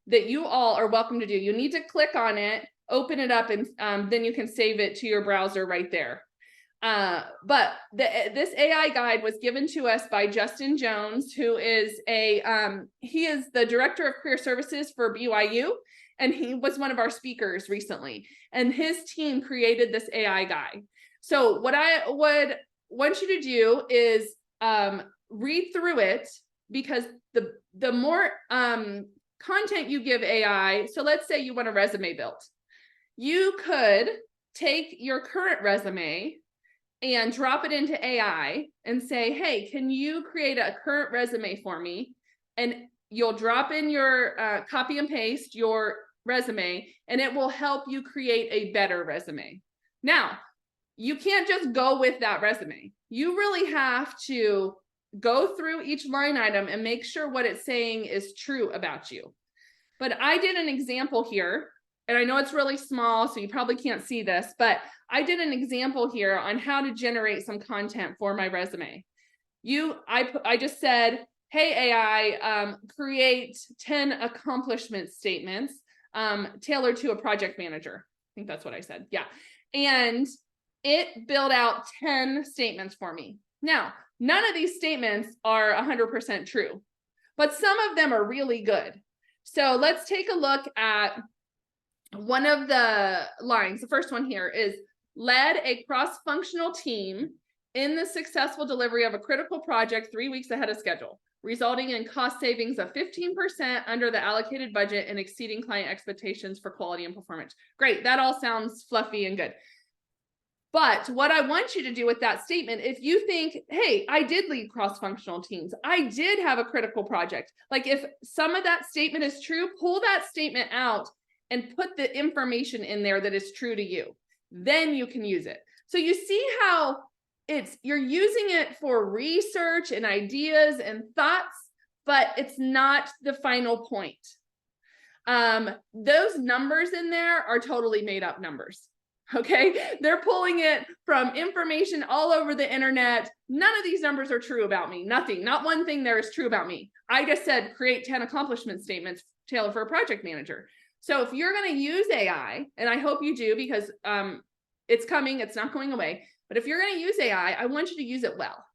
that you all are welcome to do. You need to click on it open it up, and then you can save it to your browser right there. But this AI guide was given to us by Justin Jones, who is he is the director of career services for BYU, and he was one of our speakers recently, and his team created this AI guide. So what I would want you to do is read through it, because the more content you give AI, so let's say you want a resume built, you could take your current resume and drop it into AI and say, hey, can you create a current resume for me? And you'll drop in your copy and paste your resume, and it will help you create a better resume. Now, you can't just go with that resume. You really have to go through each line item and make sure what it's saying is true about you. But I did an example here, and I know it's really small, so you probably can't see this, but I did an example here on how to generate some content for my resume. I just said, hey, AI, create 10 accomplishment statements tailored to a project manager. I think that's what I said. Yeah. And it built out 10 statements for me. Now, none of these statements are 100% true, but some of them are really good. So let's take a look at one of the lines. The first one here is, led a cross-functional team in the successful delivery of a critical project 3 weeks ahead of schedule, resulting in cost savings of 15% under the allocated budget and exceeding client expectations for quality and performance. Great, that all sounds fluffy and good. But what I want you to do with that statement, if you think, hey, I did lead cross-functional teams, I did have a critical project, like if some of that statement is true, pull that statement out and put the information in there that is true to you. Then you can use it. So you see how you're using it for research and ideas and thoughts, but it's not the final point. Those numbers in there are totally made up numbers. Okay, they're pulling it from information all over the internet. None of these numbers are true about me. Nothing, not one thing there is true about me. I just said create 10 accomplishment statements tailored for a project manager. So if you're going to use AI, and I hope you do, because it's coming, it's not going away. But if you're going to use AI, I want you to use it well.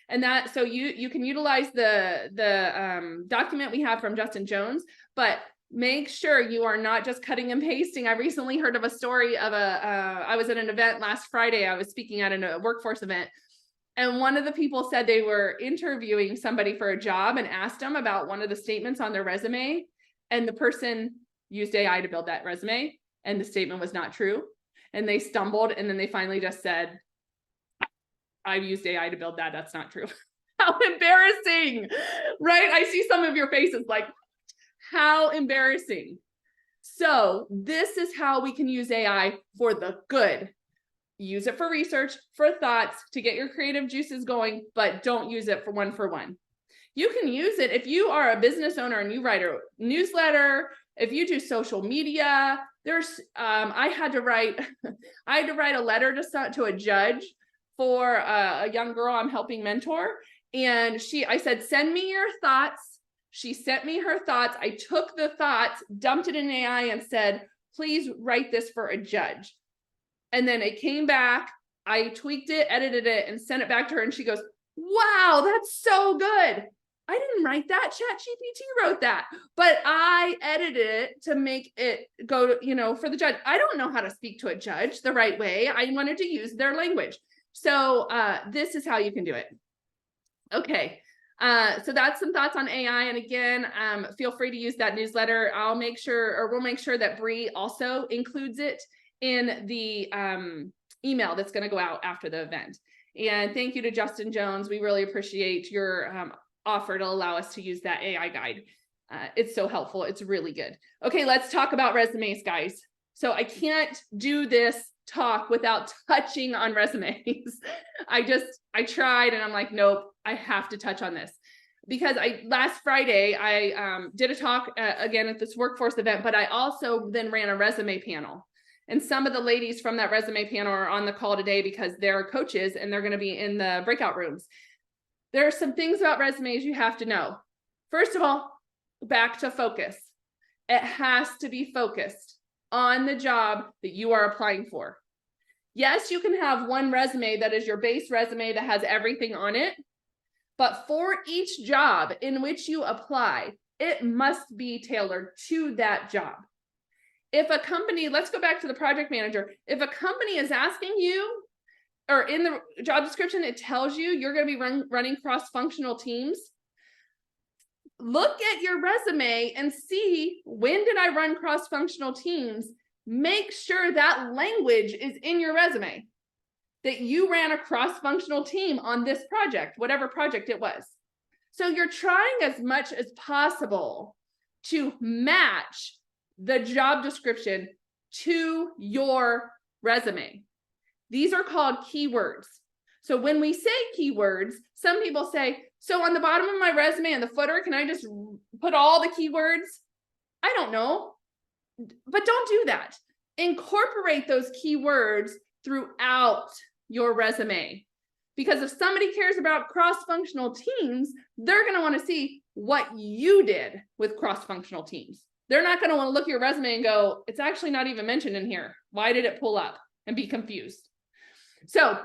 And that, so you can utilize the document we have from Justin Jones, but make sure you are not just cutting and pasting. I recently heard of a story of I was at an event last Friday. I was speaking at a workforce event. And one of the people said they were interviewing somebody for a job and asked them about one of the statements on their resume. And the person used AI to build that resume, and the statement was not true. And they stumbled, and then they finally just said, I used AI to build that. That's not true. How embarrassing, right? I see some of your faces like, how embarrassing. So this is how we can use AI for the good. Use it for research, for thoughts, to get your creative juices going, but don't use it for one. You can use it if you are a business owner and you write a newsletter, if you do social media. I had to write a letter to a judge for a young girl I'm helping mentor. And I said, send me your thoughts. She sent me her thoughts. I took the thoughts, dumped it in AI and said, please write this for a judge. And then it came back. I tweaked it, edited it, and sent it back to her. And she goes, wow, that's so good. I didn't write that. ChatGPT wrote that, but I edited it to make it go, for the judge. I don't know how to speak to a judge the right way. I wanted to use their language. So this is how you can do it. Okay. So that's some thoughts on AI. And again, feel free to use that newsletter. We'll make sure that Bree also includes it in the email that's going to go out after the event. And thank you to Justin Jones. We really appreciate your offer to allow us to use that AI guide. It's so helpful. It's really good. Okay, let's talk about resumes, guys. So I can't do this talk without touching on resumes. I tried and I'm like, nope, I have to touch on this. Because last Friday, I did a talk again at this workforce event, but I also then ran a resume panel. And some of the ladies from that resume panel are on the call today because they're coaches and they're going to be in the breakout rooms. There are some things about resumes you have to know. First of all, back to focus. It has to be focused. on the job that you are applying for. Yes, you can have one resume that is your base resume that has everything on it, but for each job in which you apply, it must be tailored to that job. If a company, let's go back to the project manager. If a company is asking you, or in the job description, it tells you you're going to be running cross-functional teams, look at your resume and see, when did I run cross-functional teams? Make sure that language is in your resume, that you ran a cross-functional team on this project, whatever project it was. So you're trying as much as possible to match the job description to your resume. These are called keywords. So when we say keywords, some people say, so on the bottom of my resume and the footer, can I just put all the keywords? I don't know, but don't do that. Incorporate those keywords throughout your resume. Because if somebody cares about cross-functional teams, they're going to want to see what you did with cross-functional teams. They're not going to want to look at your resume and go, it's actually not even mentioned in here. Why did it pull up? And be confused. So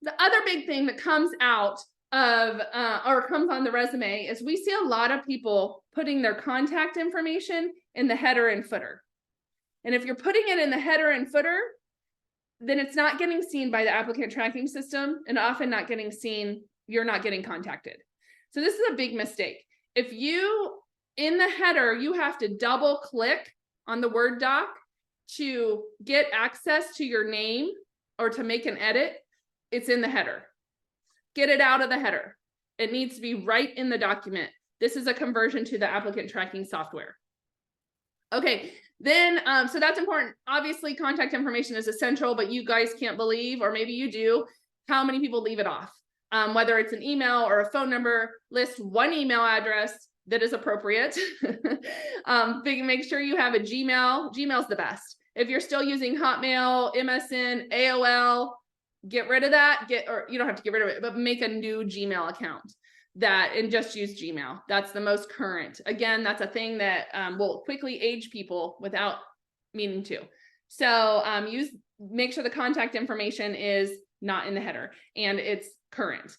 the other big thing that comes out of, or comes on the resume is we see a lot of people putting their contact information in the header and footer. And if you're putting it in the header and footer, then it's not getting seen by the applicant tracking system, and often not getting seen, you're not getting contacted. So this is a big mistake. If you, in the header, you have to double click on the Word doc to get access to your name or to make an edit, it's in the header. Get it out of the header. It needs to be right in the document. This is a conversion to the applicant tracking software. Okay, then, so that's important. Obviously, contact information is essential, but you guys can't believe, or maybe you do, how many people leave it off. Whether it's an email or a phone number, list one email address that is appropriate. Make sure you have a Gmail. Gmail's the best. If you're still using Hotmail, MSN, AOL, get rid of that. Or you don't have to get rid of it, but make a new Gmail account and just use Gmail. That's the most current. Again, that's a thing that will quickly age people without meaning to. So make sure the contact information is not in the header and it's current.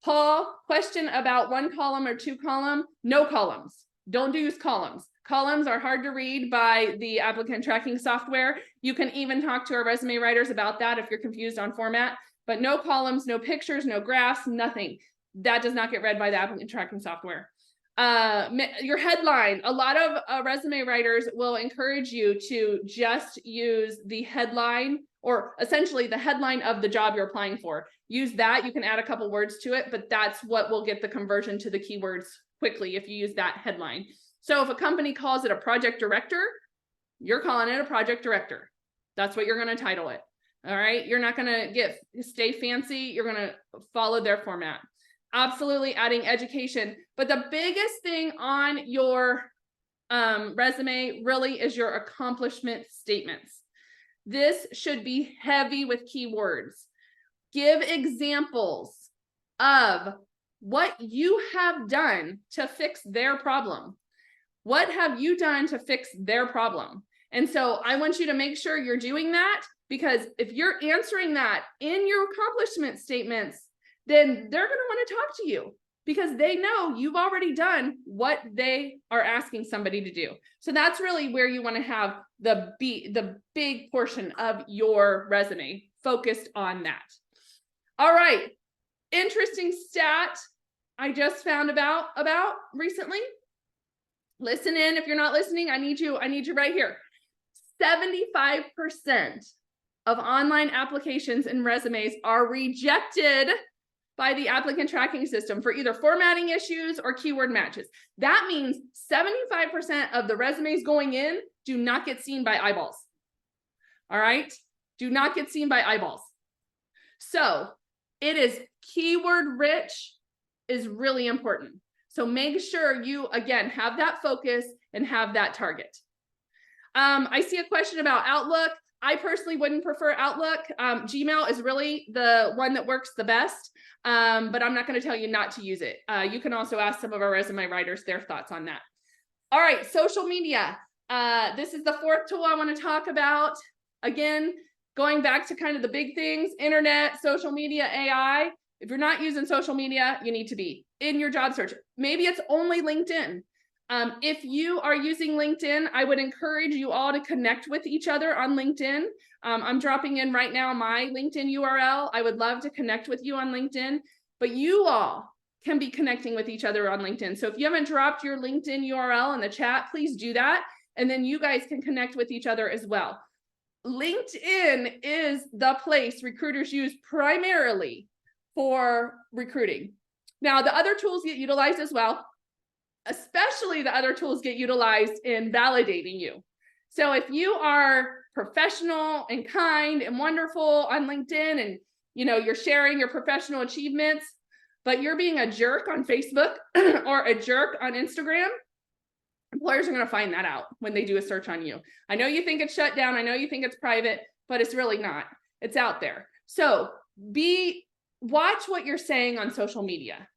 Paul, question about 1 column or 2 column, no columns. Don't use columns. Columns are hard to read by the applicant tracking software. You can even talk to our resume writers about that if you're confused on format, but no columns, no pictures, no graphs, nothing. That does not get read by the applicant tracking software. Your headline, a lot of resume writers will encourage you to just use the headline, or essentially the headline of the job you're applying for. Use that. You can add a couple words to it, but that's what will get the conversion to the keywords quickly if you use that headline. So if a company calls it a project director, you're calling it a project director. That's what you're going to title it. All right. You're not going to stay fancy. You're going to follow their format. Absolutely adding education. But the biggest thing on your resume really is your accomplishment statements. This should be heavy with keywords. Give examples of what you have done to fix their problem. What have you done to fix their problem? And so I want you to make sure you're doing that, because if you're answering that in your accomplishment statements, then they're going to want to talk to you because they know you've already done what they are asking somebody to do. So that's really where you want to have the big portion of your resume focused on that. All right. Interesting stat I just found about recently. Listen in. If you're not listening, I need you right here. 75% of online applications and resumes are rejected by the applicant tracking system for either formatting issues or keyword matches. That means 75% of the resumes going in do not get seen by eyeballs. All right? Do not get seen by eyeballs. So it is keyword rich is really important. So make sure you, again, have that focus and have that target. I see a question about Outlook. I personally wouldn't prefer Outlook. Gmail is really the one that works the best, but I'm not going to tell you not to use it. You can also ask some of our resume writers their thoughts on that. All right, social media. This is the fourth tool I want to talk about. Again, going back to kind of the big things, internet, social media, AI. If you're not using social media, you need to be in your job search. Maybe it's only LinkedIn. If you are using LinkedIn, I would encourage you all to connect with each other on LinkedIn. I'm dropping in right now my LinkedIn URL. I would love to connect with you on LinkedIn, but you all can be connecting with each other on LinkedIn. So if you haven't dropped your LinkedIn URL in the chat, please do that. And then you guys can connect with each other as well. LinkedIn is the place recruiters use primarily for recruiting. Now, the other tools get utilized as well, especially the other tools get utilized in validating you. So if you are professional and kind and wonderful on LinkedIn and you're sharing your professional achievements, but you're being a jerk on Facebook or a jerk on Instagram, employers are going to find that out when they do a search on you. I know you think it's shut down. I know you think it's private, but it's really not. It's out there. So watch what you're saying on social media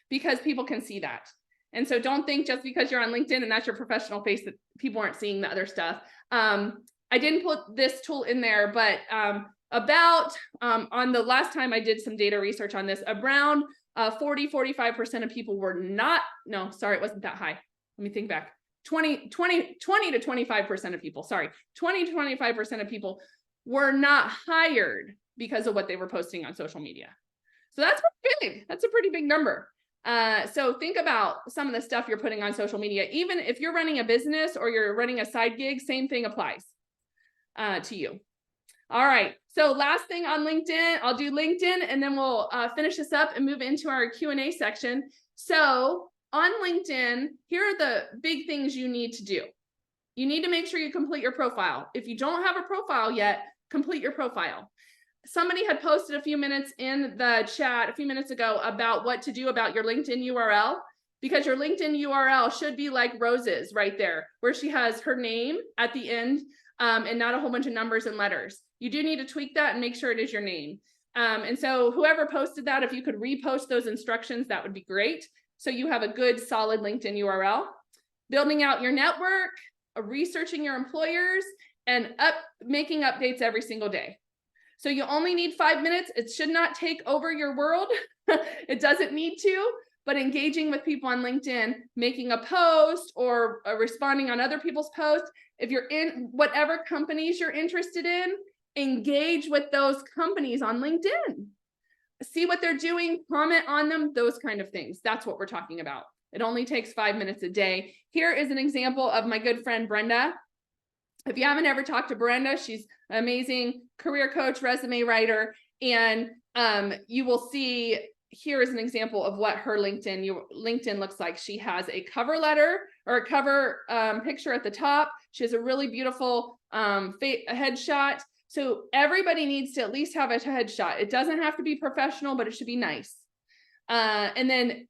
because people can see that. And so don't think just because you're on LinkedIn and that's your professional face that people aren't seeing the other stuff. I didn't put this tool in there, but on the last time I did some data research on this, around 45% of people were not, no, sorry, it wasn't that high. Let me think back. 20 to 25% of people, 20 to 25% of people were not hired because of what they were posting on social media. So that's pretty big. That's a pretty big number. So think about some of the stuff you're putting on social media. Even if you're running a business or you're running a side gig, same thing applies to you. All right. So last thing on LinkedIn, I'll do LinkedIn and then we'll finish this up and move into our Q&A section. So on LinkedIn, here are the big things you need to do. You need to make sure you complete your profile. If you don't have a profile yet, complete your profile. Somebody had posted a few minutes in the chat a few minutes ago about what to do about your LinkedIn URL, because your LinkedIn URL should be like Rose's right there, where she has her name at the end and not a whole bunch of numbers and letters. You do need to tweak that and make sure it is your name. And so whoever posted that, if you could repost those instructions, that would be great. So you have a good solid LinkedIn URL. Building out your network, researching your employers, and making updates every single day. So you only need 5 minutes. It should not take over your world. It doesn't need to, but engaging with people on LinkedIn, making a post or responding on other people's posts. If you're in whatever companies you're interested in, engage with those companies on LinkedIn. See what they're doing, comment on them, those kind of things. That's what we're talking about. It only takes 5 minutes a day. Here is an example of my good friend, Brenda. If you haven't ever talked to Brenda, she's an amazing career coach, resume writer, and you will see here is an example of what her LinkedIn looks like. She has a cover letter or a cover picture at the top. She has a really beautiful headshot. So everybody needs to at least have a headshot. It doesn't have to be professional, but it should be nice. And then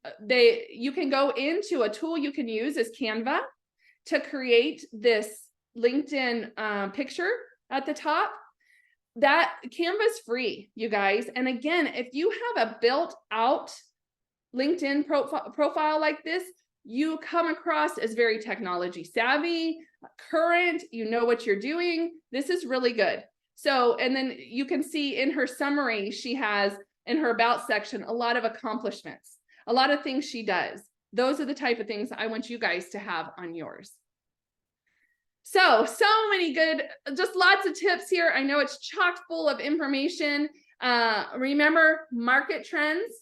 you can go into a tool you can use is Canva to create this LinkedIn picture at the top. That Canva is free, you guys. And again, if you have a built out LinkedIn profile like this, you come across as very technology savvy, current, you know what you're doing. This is really good. So, and then you can see in her summary, she has in her about section, a lot of accomplishments, a lot of things she does. Those are the type of things I want you guys to have on yours. So many good, just lots of tips here. I know it's chock full of information. Remember market trends.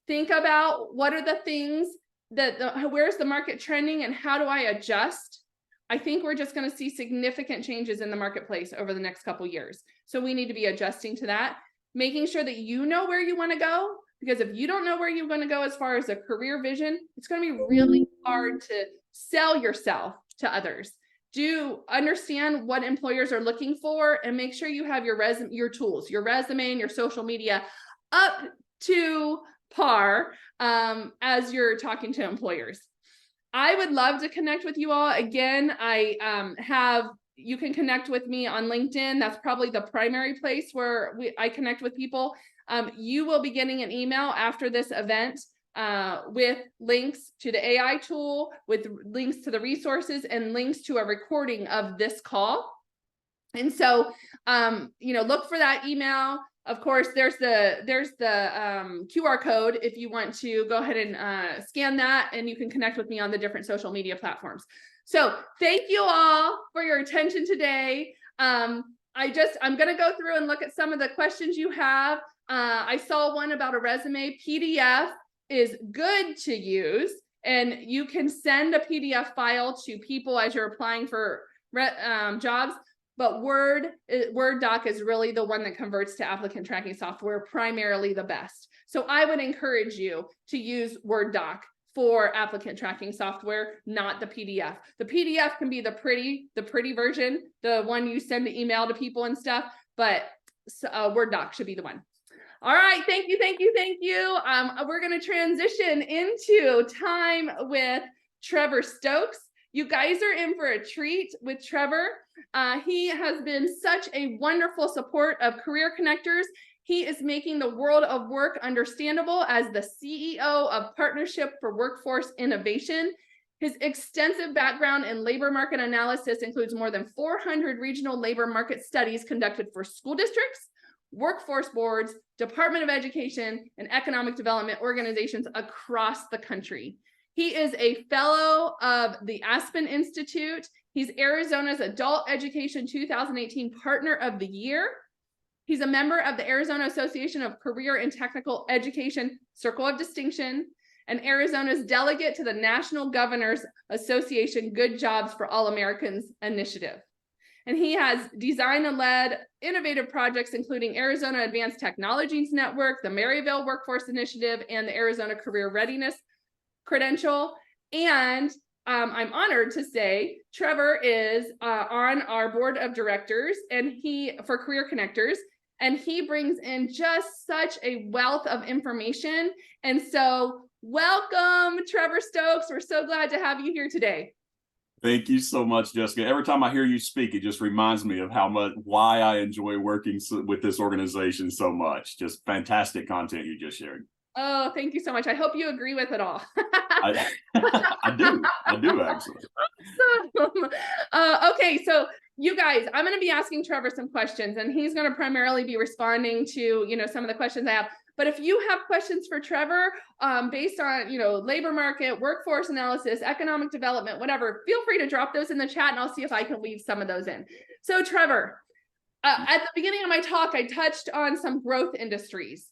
Think about what are the things where's the market trending and how do I adjust? I think we're just going to see significant changes in the marketplace over the next couple of years. So we need to be adjusting to that, making sure that you know where you want to go, because if you don't know where you're going to go as far as a career vision, it's going to be really hard to sell yourself to others. Do understand what employers are looking for and make sure you have your tools, your resume and your social media up to par as you're talking to employers. I would love to connect with you all. Again, you can connect with me on LinkedIn. That's probably the primary place where I connect with people. You will be getting an email after this event with links to the AI tool, with links to the resources, and links to a recording of this call. And so, look for that email. Of course, there's the QR code if you want to go ahead and scan that, and you can connect with me on the different social media platforms. So thank you all for your attention today. I'm going to go through and look at some of the questions you have. I saw one about a resume. PDF is good to use, and you can send a PDF file to people as you're applying for jobs. But Word doc is really the one that converts to applicant tracking software, primarily the best. So I would encourage you to use Word doc for applicant tracking software, not the PDF. The PDF can be the pretty version, the one you send the email to people and stuff, but Word doc should be the one. All right, thank you. We're going to transition into time with Trevor Stokes. You guys are in for a treat with Trevor. He has been such a wonderful support of Career Connectors. He is making the world of work understandable as the CEO of Partnership for Workforce Innovation. His extensive background in labor market analysis includes more than 400 regional labor market studies conducted for school districts, workforce boards, Department of Education, and economic development organizations across the country. He is a fellow of the Aspen Institute. He's Arizona's Adult Education 2018 Partner of the Year. He's a member of the Arizona Association of Career and Technical Education Circle of Distinction, and Arizona's delegate to the National Governors Association Good Jobs for All Americans initiative. And he has designed and led innovative projects, including Arizona Advanced Technologies Network, the Maryville Workforce Initiative, and the Arizona Career Readiness Credential. And I'm honored to say Trevor is on our board of directors and for Career Connectors, and he brings in just such a wealth of information. And so welcome, Trevor Stokes. We're so glad to have you here today. Thank you so much, Jessica. Every time I hear you speak, it just reminds me of why I enjoy working with this organization so much. Just fantastic content you just shared. Oh, thank you so much. I hope you agree with it all. I do actually. Awesome. Okay, so you guys, I'm going to be asking Trevor some questions, and he's going to primarily be responding to, some of the questions I have. But if you have questions for Trevor, based on, labor market, workforce analysis, economic development, whatever, feel free to drop those in the chat, and I'll see if I can weave some of those in. So Trevor, at the beginning of my talk, I touched on some growth industries.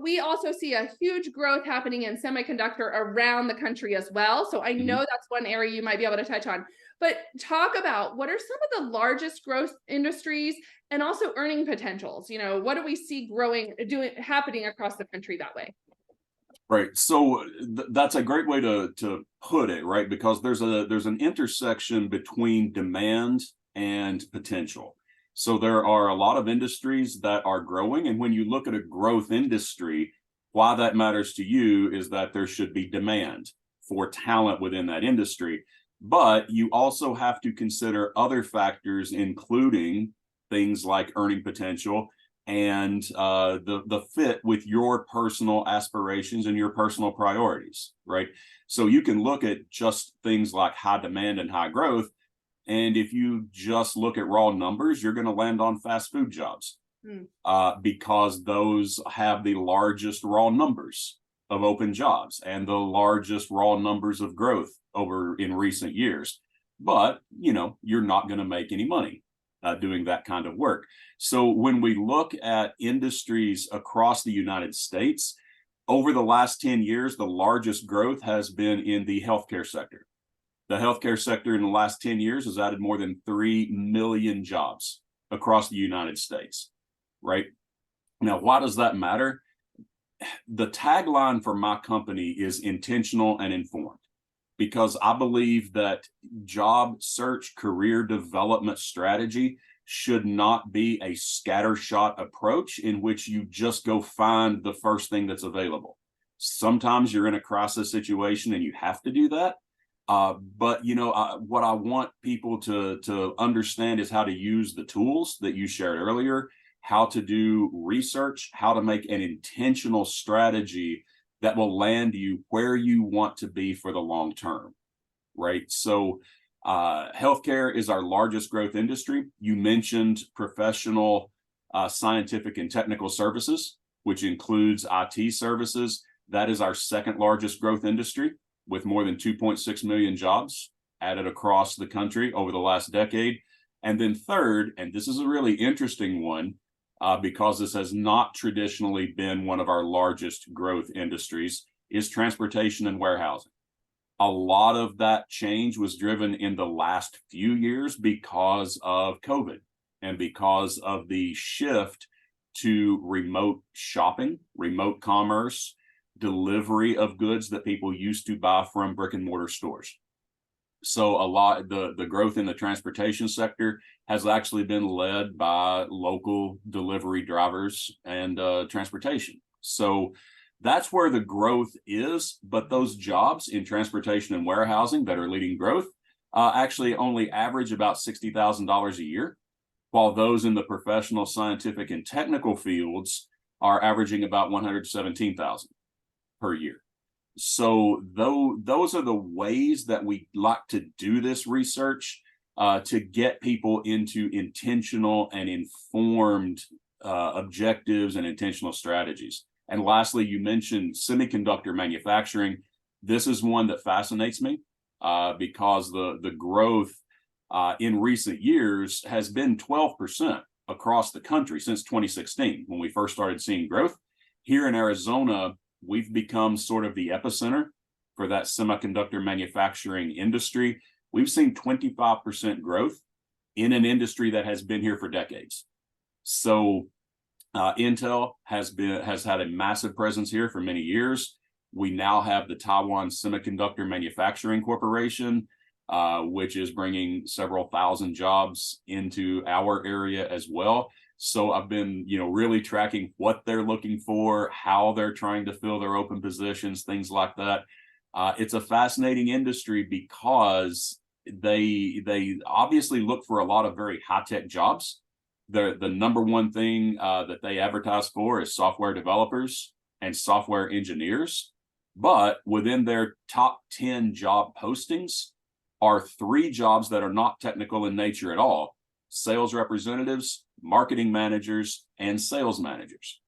We also see a huge growth happening in semiconductor around the country as well. So I know that's one area you might be able to touch on, but talk about what are some of the largest growth industries and also earning potentials. What do we see happening across the country that way? Right. So that's a great way to put it, right? Because there's an intersection between demand and potential. So there are a lot of industries that are growing. And when you look at a growth industry, why that matters to you is that there should be demand for talent within that industry. But you also have to consider other factors, including things like earning potential and the fit with your personal aspirations and your personal priorities, right? So you can look at just things like high demand and high growth. And if you just look at raw numbers, you're going to land on fast food jobs because those have the largest raw numbers of open jobs and the largest raw numbers of growth in recent years. But, you're not going to make any money doing that kind of work. So when we look at industries across the United States, over the last 10 years, the largest growth has been in the healthcare sector. The healthcare sector in the last 10 years has added more than 3 million jobs across the United States, right? Now, why does that matter? The tagline for my company is intentional and informed, because I believe that job search career development strategy should not be a scattershot approach in which you just go find the first thing that's available. Sometimes you're in a crisis situation and you have to do that. But what I want people to understand is how to use the tools that you shared earlier, how to do research, how to make an intentional strategy that will land you where you want to be for the long term, right? So healthcare is our largest growth industry. You mentioned professional, scientific and technical services, which includes IT services. That is our second largest growth industry, with more than 2.6 million jobs added across the country over the last decade. And then third, and this is a really interesting one, because this has not traditionally been one of our largest growth industries, is transportation and warehousing. A lot of that change was driven in the last few years because of COVID and because of the shift to remote shopping, remote commerce, delivery of goods that people used to buy from brick and mortar stores. So a lot, the growth in the transportation sector has actually been led by local delivery drivers and transportation. So that's where the growth is. But those jobs in transportation and warehousing that are leading growth actually only average about $60,000 a year, while those in the professional, scientific, and technical fields are averaging about $117,000 per year. So those are the ways that we like to do this research to get people into intentional and informed objectives and intentional strategies. And lastly, you mentioned semiconductor manufacturing. This is one that fascinates me because the growth in recent years has been 12% across the country since 2016, when we first started seeing growth. Here in Arizona, we've become sort of the epicenter for that semiconductor manufacturing industry. We've seen 25% growth in an industry that has been here for decades. So Intel has had a massive presence here for many years. We now have the Taiwan Semiconductor Manufacturing Corporation, which is bringing several thousand jobs into our area as well. So I've been, really tracking what they're looking for, how they're trying to fill their open positions, things like that. It's a fascinating industry because they obviously look for a lot of very high-tech jobs. The number one thing that they advertise for is software developers and software engineers. But within their top 10 job postings are 3 jobs that are not technical in nature at all: sales representatives, marketing managers, and sales managers.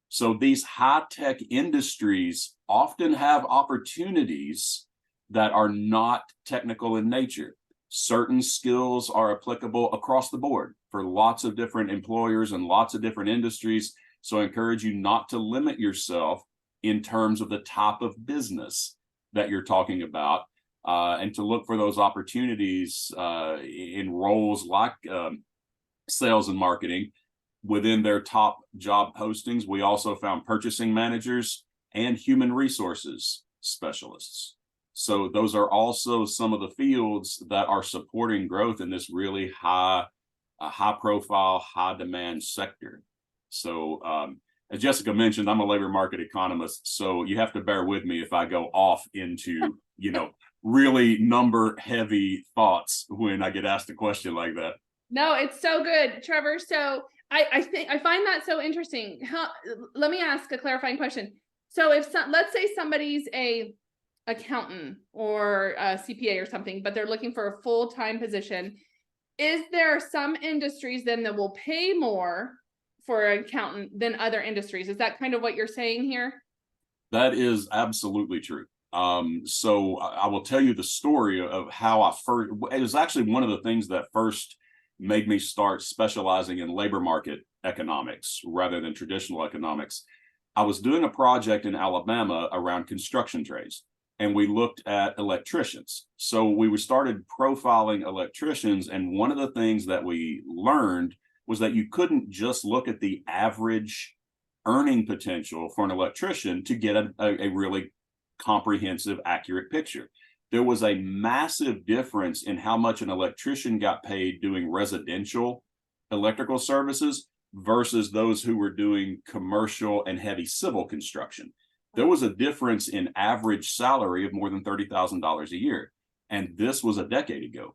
So these high-tech industries often have opportunities that are not technical in nature. Certain skills are applicable across the board for lots of different employers and lots of different industries. So I encourage you not to limit yourself in terms of the type of business that you're talking about, and to look for those opportunities in roles like sales and marketing within their top job postings. We also found purchasing managers and human resources specialists. So those are also some of the fields that are supporting growth in this really high profile, high demand sector. So as Jessica mentioned, I'm a labor market economist, so you have to bear with me if I go off into, really number heavy thoughts when I get asked a question like that. No, it's so good, Trevor. So I think I find that so interesting. Let me ask a clarifying question. So let's say somebody's a accountant or a CPA or something, but they're looking for a full-time position. Is there some industries then that will pay more for an accountant than other industries? Is that kind of what you're saying here? That is absolutely true. So I will tell you the story of how it was actually one of the things that first made me start specializing in labor market economics rather than traditional economics. I was doing a project in Alabama around construction trades, and we looked at electricians. So we started profiling electricians, and one of the things that we learned was that you couldn't just look at the average earning potential for an electrician to get a really comprehensive, accurate picture. There was a massive difference in how much an electrician got paid doing residential electrical services versus those who were doing commercial and heavy civil construction. There was a difference in average salary of more than $30,000 a year. And this was a decade ago.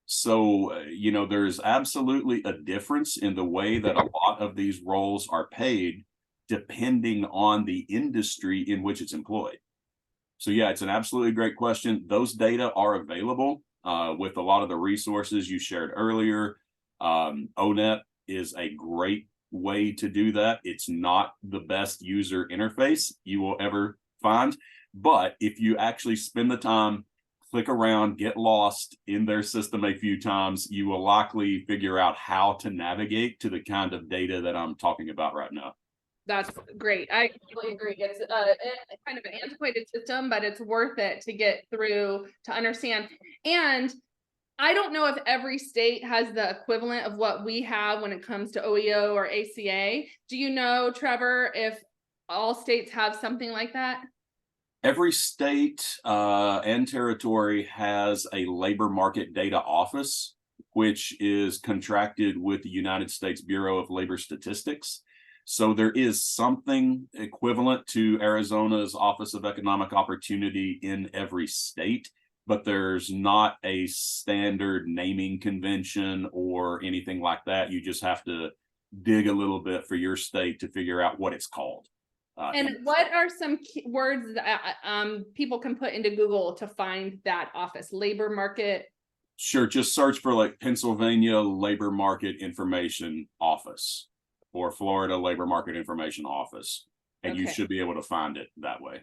So, there's absolutely a difference in the way that a lot of these roles are paid depending on the industry in which it's employed. So yeah, it's an absolutely great question. Those data are available with a lot of the resources you shared earlier. ONET is a great way to do that. It's not the best user interface you will ever find, but if you actually spend the time, click around, get lost in their system a few times, you will likely figure out how to navigate to the kind of data that I'm talking about right now. That's great. I completely agree. It's kind of an antiquated system, but it's worth it to get through to understand. And I don't know if every state has the equivalent of what we have when it comes to OEO or ACA. Do you know, Trevor, if all states have something like that? Every state and territory has a labor market data office, which is contracted with the United States Bureau of Labor Statistics. So there is something equivalent to Arizona's Office of Economic Opportunity in every state, but there's not a standard naming convention or anything like that. You just have to dig a little bit for your state to figure out what it's called. And what are some words that people can put into Google to find that office? Labor market? Sure, just search for like Pennsylvania Labor Market Information Office or Florida Labor Market Information Office, and you should be able to find it that way.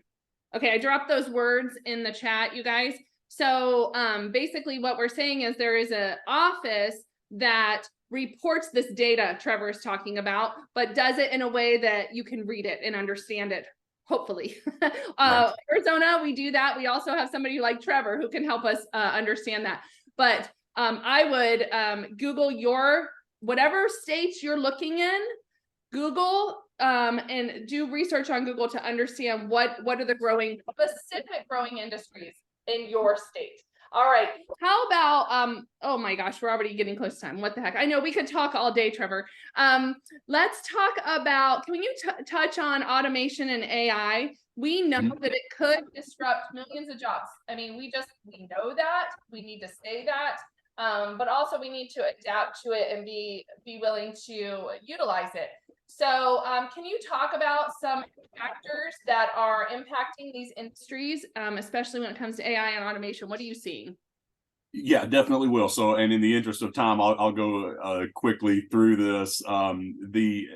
Okay, I dropped those words in the chat, you guys. So basically what we're saying is there is an office that reports this data Trevor is talking about, but does it in a way that you can read it and understand it, hopefully. Right. Arizona, we do that. We also have somebody like Trevor who can help us understand that. But I would Google whatever states you're looking in, Google and do research on Google to understand what are the specific growing industries in your state. All right, how about oh my gosh, we're already getting close to time. What the heck? I know we could talk all day, Trevor. Let's talk about, can you touch on automation and AI? We know that it could disrupt millions of jobs. I mean, we know that, we need to say that, but also we need to adapt to it and be willing to utilize it. So can you talk about some factors that are impacting these industries, especially when it comes to AI and automation? What are you seeing? Yeah, definitely will. So, and in the interest of time, I'll go quickly through this. The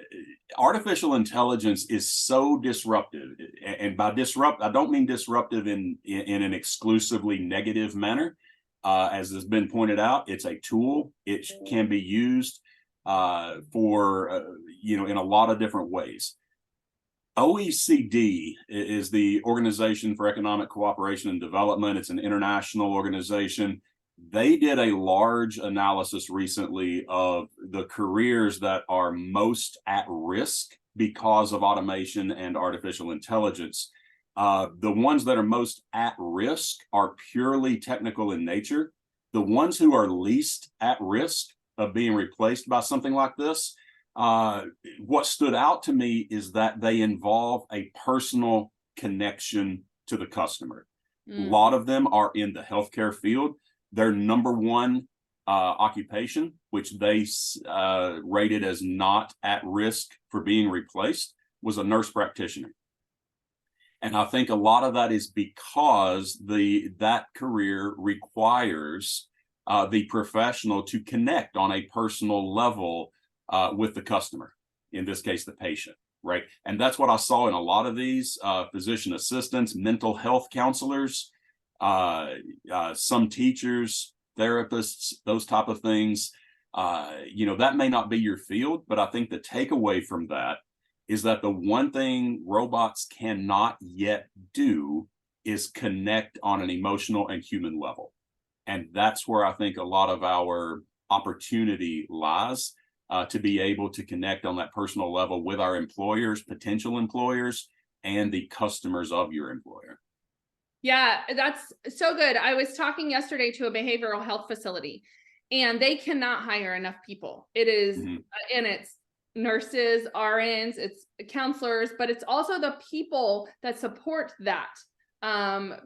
artificial intelligence is so disruptive, and by disrupt, I don't mean disruptive in an exclusively negative manner. As has been pointed out, it's a tool. It can be used for in a lot of different ways. OECD is the Organization for Economic Cooperation and Development. It's an international organization. They did a large analysis recently of the careers that are most at risk because of automation and artificial intelligence. The ones that are most at risk are purely technical in nature. The ones who are least at risk of being replaced by something like this, what stood out to me is that they involve a personal connection to the customer. A lot of them are in the healthcare field. Their number one occupation, which they rated as not at risk for being replaced, was a nurse practitioner. And I think a lot of that is because that career requires the professional to connect on a personal level with the customer, in this case, the patient, right? And that's what I saw in a lot of these physician assistants, mental health counselors, some teachers, therapists, those type of things. That may not be your field, but I think the takeaway from that is that the one thing robots cannot yet do is connect on an emotional and human level. And that's where I think a lot of our opportunity lies, to be able to connect on that personal level with our employers, potential employers, and the customers of your employer. Yeah, that's so good. I was talking yesterday to a behavioral health facility, and they cannot hire enough people. It is, and it's nurses, RNs, it's counselors, but it's also the people that support that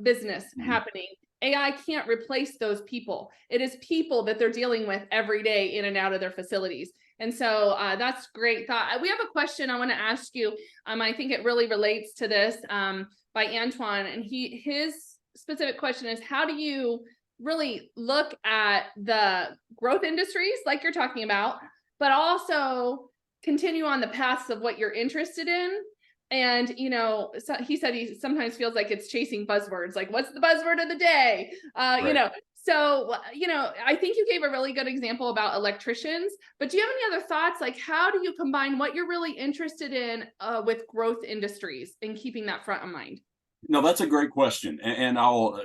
business happening. AI can't replace those people. It is people that they're dealing with every day in and out of their facilities. And so that's great thought. We have a question I want to ask you. I think it really relates to this by Antoine, and his specific question is, how do you really look at the growth industries like you're talking about, but also continue on the paths of what you're interested in? And, so he said he sometimes feels like it's chasing buzzwords, like what's the buzzword of the day? Right. So, I think you gave a really good example about electricians, but do you have any other thoughts? Like, how do you combine what you're really interested in with growth industries and keeping that front of mind? No, that's a great question. And I'll,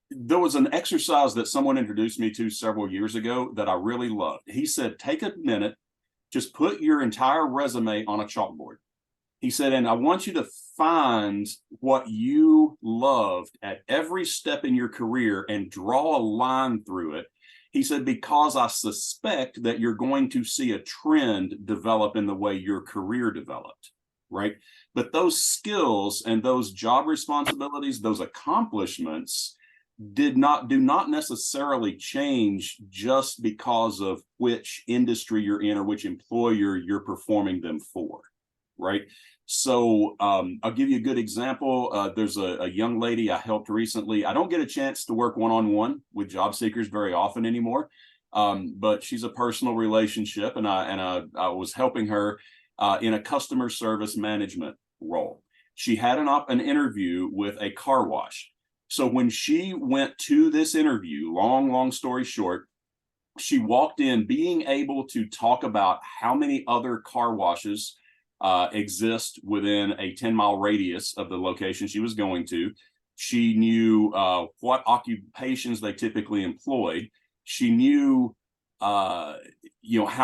there was an exercise that someone introduced me to several years ago that I really loved. He said, take a minute, just put your entire resume on a chalkboard. He said, and I want you to find what you loved at every step in your career and draw a line through it. He said, because I suspect that you're going to see a trend develop in the way your career developed, right? But those skills and those job responsibilities, those accomplishments do not necessarily change just because of which industry you're in or which employer you're performing them for, right? So I'll give you a good example. There's a young lady I helped recently. I don't get a chance to work one-on-one with job seekers very often anymore, but she's a personal relationship, and I was helping her in a customer service management role. She had an interview with a car wash. So when she went to this interview, long story short, she walked in being able to talk about how many other car washes exist within a 10-mile radius of the location she was going to. She knew what occupations they typically employed. She knew how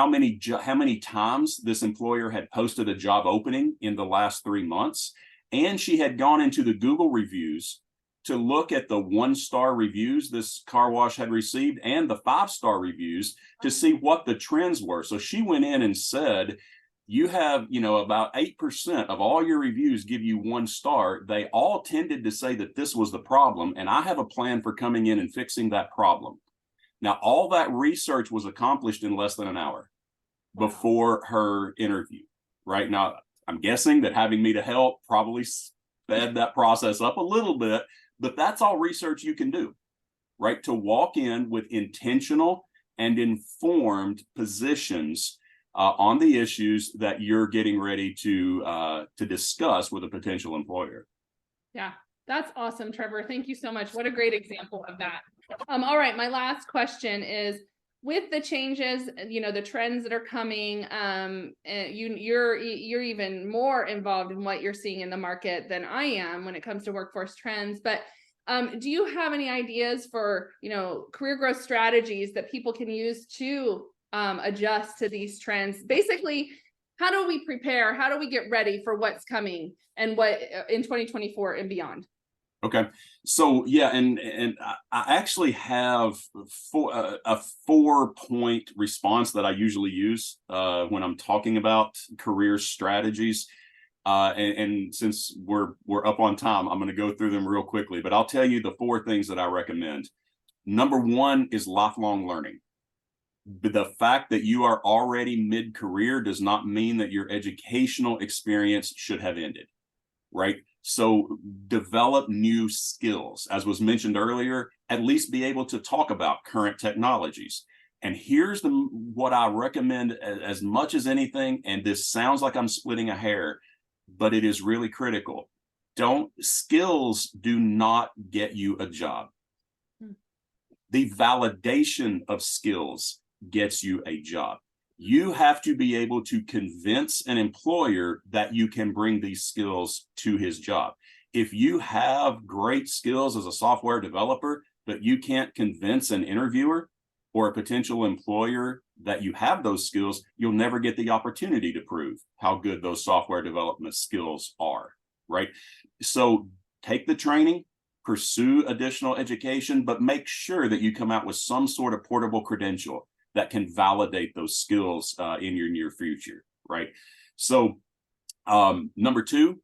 many times this employer had posted a job opening in the last 3 months. And she had gone into the Google reviews to look at the 1-star reviews this car wash had received and the 5-star reviews to see what the trends were. So she went in and said, you have, about 8% of all your reviews give you 1 star. They all tended to say that this was the problem, and I have a plan for coming in and fixing that problem. Now, all that research was accomplished in less than an hour before her interview, right? Now, I'm guessing that having me to help probably sped that process up a little bit, but that's all research you can do, right? To walk in with intentional and informed positions on the issues that you're getting ready to discuss with a potential employer. Yeah, that's awesome, Trevor. Thank you so much. What a great example of that. All right, my last question is, with the changes, the trends that are coming, you're even more involved in what you're seeing in the market than I am when it comes to workforce trends. But do you have any ideas for, career growth strategies that people can use to adjust to these trends? Basically, how do we prepare? How do we get ready for what's coming and what in 2024 and beyond? Okay, so yeah, and I actually have a 4-point response that I usually use when I'm talking about career strategies. And since we're up on time, I'm going to go through them real quickly, but I'll tell you the 4 things that I recommend. Number 1 is lifelong learning. The fact that you are already mid-career does not mean that your educational experience should have ended, right? So develop new skills. As was mentioned earlier, at least be able to talk about current technologies. And here's what I recommend as much as anything, and this sounds like I'm splitting a hair, but it is really critical. Skills do not get you a job. The validation of skills gets you a job. You have to be able to convince an employer that you can bring these skills to his job. If you have great skills as a software developer, but you can't convince an interviewer or a potential employer that you have those skills, you'll never get the opportunity to prove how good those software development skills are, right? So take the training, pursue additional education, but make sure that you come out with some sort of portable credential that can validate those skills in your near future, right? So number 2,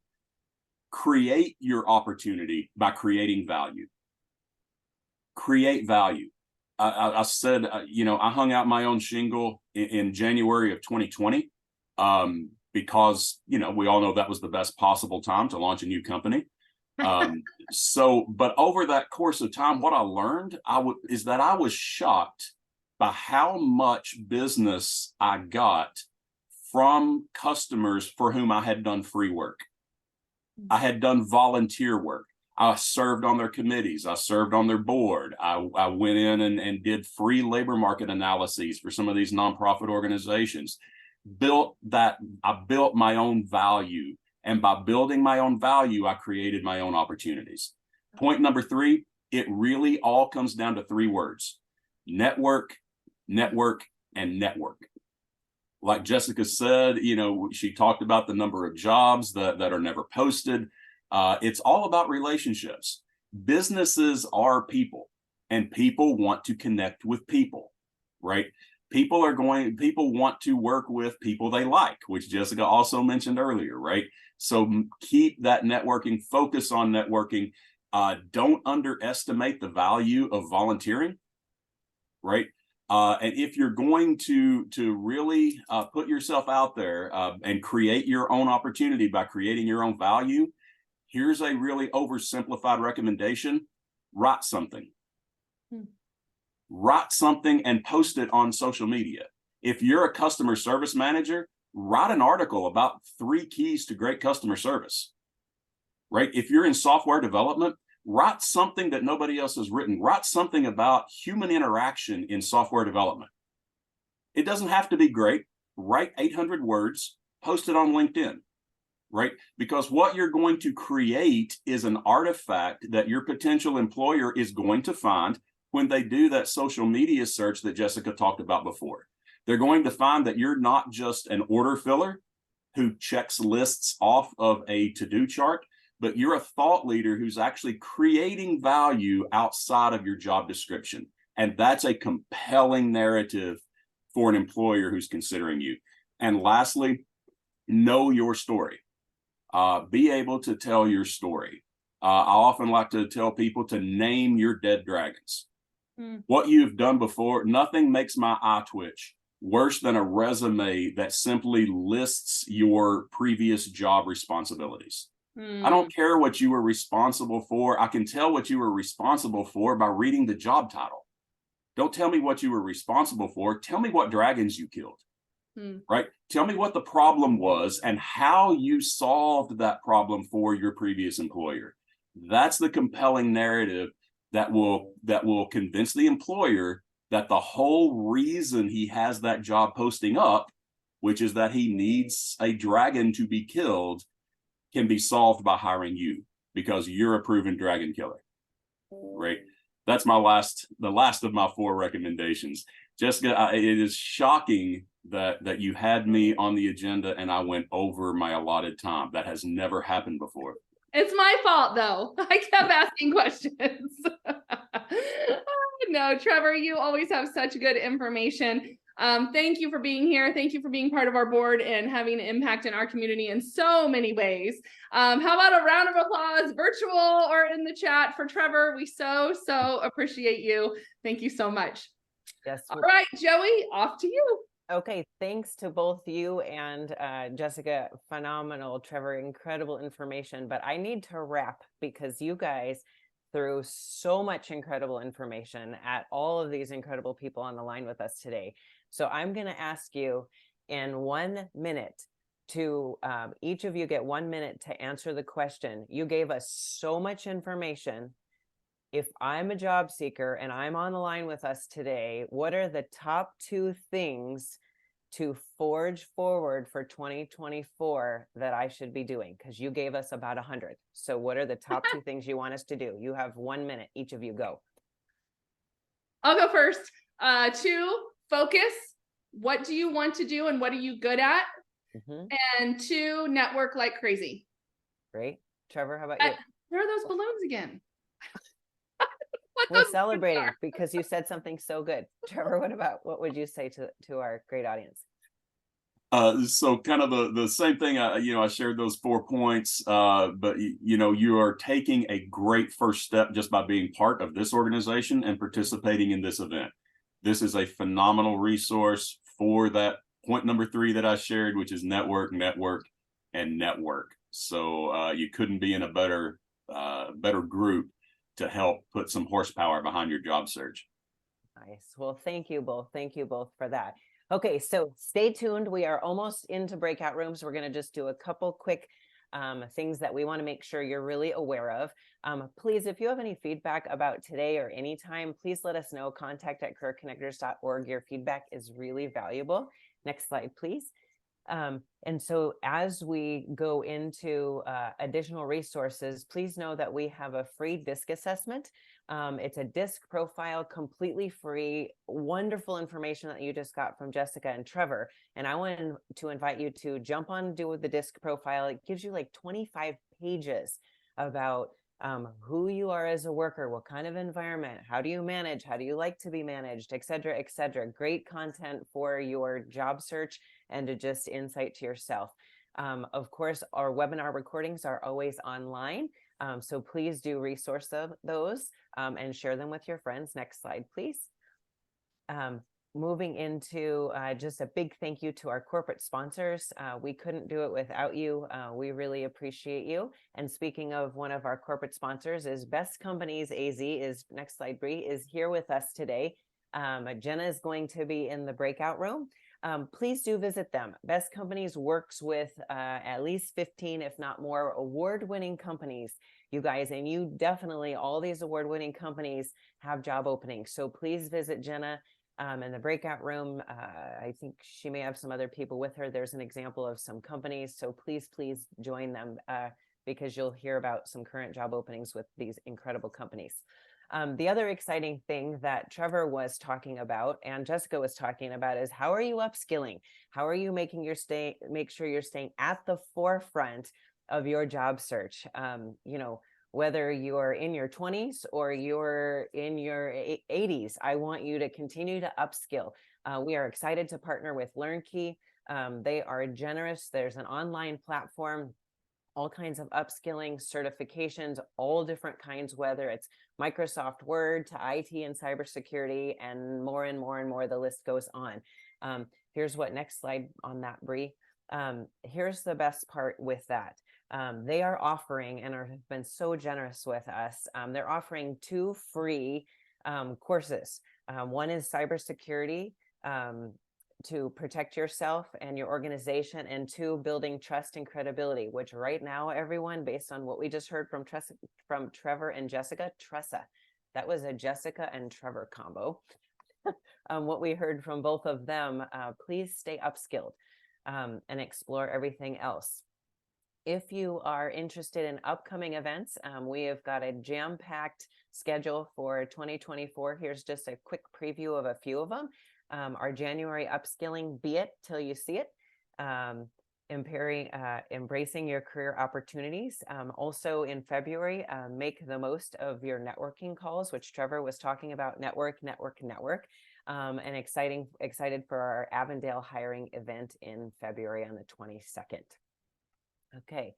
create your opportunity by creating value. Create value. I said, I hung out my own shingle in January of 2020 because, we all know that was the best possible time to launch a new company. But over that course of time, what I learned is that I was shocked by how much business I got from customers for whom I had done free work. I had done volunteer work. I served on their committees. I served on their board. I went in and did free labor market analyses for some of these nonprofit organizations. I built my own value. And by building my own value, I created my own opportunities. Point number 3, it really all comes down to 3 words: network, network, and network. Like Jessica said, she talked about the number of jobs that are never posted. It's all about relationships. Businesses are people, and people want to connect with people, right? People want to work with people they like, which Jessica also mentioned earlier, right? So keep that networking, focus on networking. Don't underestimate the value of volunteering, right? And if you're going to really put yourself out there and create your own opportunity by creating your own value, here's a really oversimplified recommendation: write something. Write something and post it on social media. If you're a customer service manager, write an article about 3 keys to great customer service, right? If you're in software development, write something that nobody else has written. Write something about human interaction in software development. It doesn't have to be great. Write 800 words, post it on LinkedIn, right? Because what you're going to create is an artifact that your potential employer is going to find when they do that social media search that Jessica talked about before. They're going to find that you're not just an order filler who checks lists off of a to-do chart, but you're a thought leader who's actually creating value outside of your job description. And that's a compelling narrative for an employer who's considering you. And lastly, know your story. Be able to tell your story. I often like to tell people to name your dead dragons. What you've done before, nothing makes my eye twitch worse than a resume that simply lists your previous job responsibilities. I don't care what you were responsible for. I can tell what you were responsible for by reading the job title. Don't tell me what you were responsible for. Tell me what dragons you killed, right? Tell me what the problem was and how you solved that problem for your previous employer. That's the compelling narrative that will convince the employer that the whole reason he has that job posting up, which is that he needs a dragon to be killed, can be solved by hiring you because you're a proven dragon killer, right? That's the last of my 4 recommendations. Jessica, it is shocking that you had me on the agenda and I went over my allotted time. That has never happened before. It's my fault though. I kept asking questions. No, Trevor, you always have such good information. Thank you for being here. Thank you for being part of our board and having an impact in our community in so many ways. How about a round of applause, virtual or in the chat, for Trevor? We so appreciate you. Thank you so much. Yes. All right, Joey, off to you. Okay, thanks to both you and Jessica. Phenomenal. Trevor, incredible information. But I need to wrap because you guys threw so much incredible information at all of these incredible people on the line with us today. So I'm going to ask you in 1 minute to each of you get 1 minute to answer the question. You gave us so much information. If I'm a job seeker and I'm on the line with us today, what are the top 2 things to forge forward for 2024 that I should be doing? Because you gave us about 100. So what are the top 2 things you want us to do? You have 1 minute. Each of you go. I'll go first. 2, focus. What do you want to do and what are you good at? And 2, network like crazy. Great. Trevor, how about you? Where are those balloons again? We're celebrating because you said something so good. Trevor, what would you say to our great audience? So kind of the same thing. I shared those 4 points, but you are taking a great first step just by being part of this organization and participating in this event. This is a phenomenal resource for that point number 3 that I shared, which is network, network, and network. So you couldn't be in a better group to help put some horsepower behind your job search. Nice. Well, thank you both. Thank you both for that. Okay, so stay tuned. We are almost into breakout rooms. We're going to just do a couple quick things that we want to make sure you're really aware of. Please, if you have any feedback about today or anytime, please let us know. contact@careerconnectors.org. Your feedback is really valuable. Next slide, please. And so as we go into additional resources, please know that we have a free DISC assessment. It's a DISC profile, completely free, wonderful information that you just got from Jessica and Trevor. And I want to invite you to jump on, do the DISC profile. It gives you like 25 pages about who you are as a worker, what kind of environment, how do you manage, how do you like to be managed, et cetera, et cetera. Great content for your job search and to just insight to yourself. Of course, our webinar recordings are always online. So please do resource those and share them with your friends. Next slide, please. Moving into just a big thank you to our corporate sponsors. We couldn't do it without you. We really appreciate you. And speaking of one of our corporate sponsors is Best Companies AZ is, next slide, Bree, is here with us today. Jenna is going to be in the breakout room. Please do visit them. Best Companies works with at least 15, if not more, award-winning companies, you guys, and you definitely, all these award-winning companies have job openings. So please visit Jenna in the breakout room. I think she may have some other people with her. There's an example of some companies. So please join them because you'll hear about some current job openings with these incredible companies. The other exciting thing that Trevor was talking about and Jessica was talking about is how are you upskilling? How are you making make sure you're staying at the forefront of your job search? Whether you're in your 20s or you're in your 80s, I want you to continue to upskill. We are excited to partner with LearnKey. They are generous. There's an online platform, all kinds of upskilling, certifications, all different kinds, whether it's Microsoft Word to IT and cybersecurity and more and more and more, the list goes on. Here's what, next slide on that, Bree. Here's the best part with that. They are offering and have been so generous with us. They're offering 2 free courses. One is cybersecurity, to protect yourself and your organization, and 2, building trust and credibility, which right now, everyone, based on what we just heard from Trevor and Jessica, Tressa, that was a Jessica and Trevor combo. What we heard from both of them, please stay upskilled and explore everything else. If you are interested in upcoming events, we have got a jam-packed schedule for 2024. Here's just a quick preview of a few of them. Our January upskilling, Be It Till You See It, embracing your career opportunities. Also in February, make the most of your networking calls, which Trevor was talking about, network, and excited for our Avondale hiring event in February on the 22nd. Okay.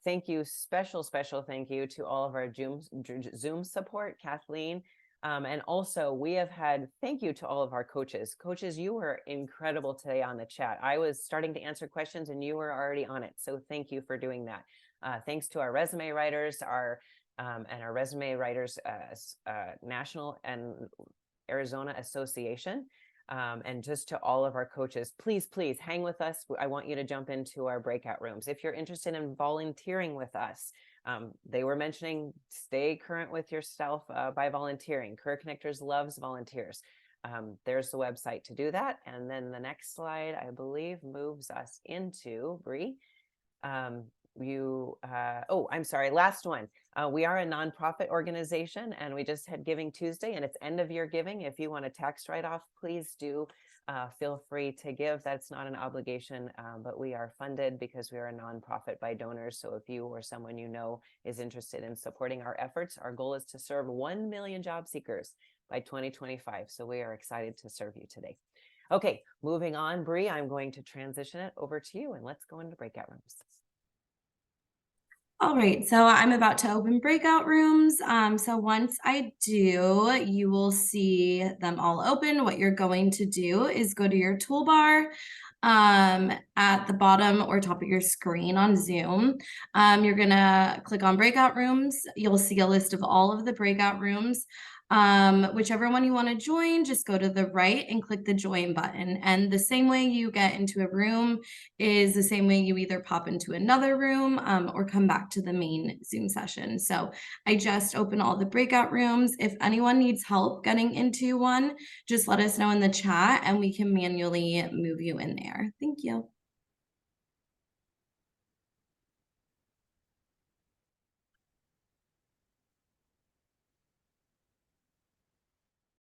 Thank you. Special thank you to all of our Zoom support, Kathleen. And also we have had, thank you to all of our coaches. Coaches, you were incredible today on the chat. I was starting to answer questions and you were already on it. So thank you for doing that. Thanks to our resume writers, and our resume writers, National and Arizona Association. And just to all of our coaches, please hang with us. I want you to jump into our breakout rooms. If you're interested in volunteering with us, they were mentioning stay current with yourself by volunteering. Career Connectors loves volunteers. There's the website to do that. And then the next slide, I believe, moves us into, Bree. I'm sorry, last one. We are a nonprofit organization and we just had Giving Tuesday and it's end of year giving. If you want a tax write-off, please do feel free to give. That's not an obligation, but we are funded because we are a nonprofit by donors. So if you or someone you know is interested in supporting our efforts, our goal is to serve 1 million job seekers by 2025. So we are excited to serve you today. Okay, moving on, Bree, I'm going to transition it over to you and let's go into breakout rooms. All right, so I'm about to open breakout rooms. So once I do, you will see them all open. What you're going to do is go to your toolbar at the bottom or top of your screen on Zoom. You're gonna click on breakout rooms. You'll see a list of all of the breakout rooms. Whichever one you want to join, just go to the right and click the join button. And the same way you get into a room is the same way you either pop into another room or come back to the main Zoom session. So I just opened all the breakout rooms. If anyone needs help getting into one, just let us know in the chat and we can manually move you in there. Thank you.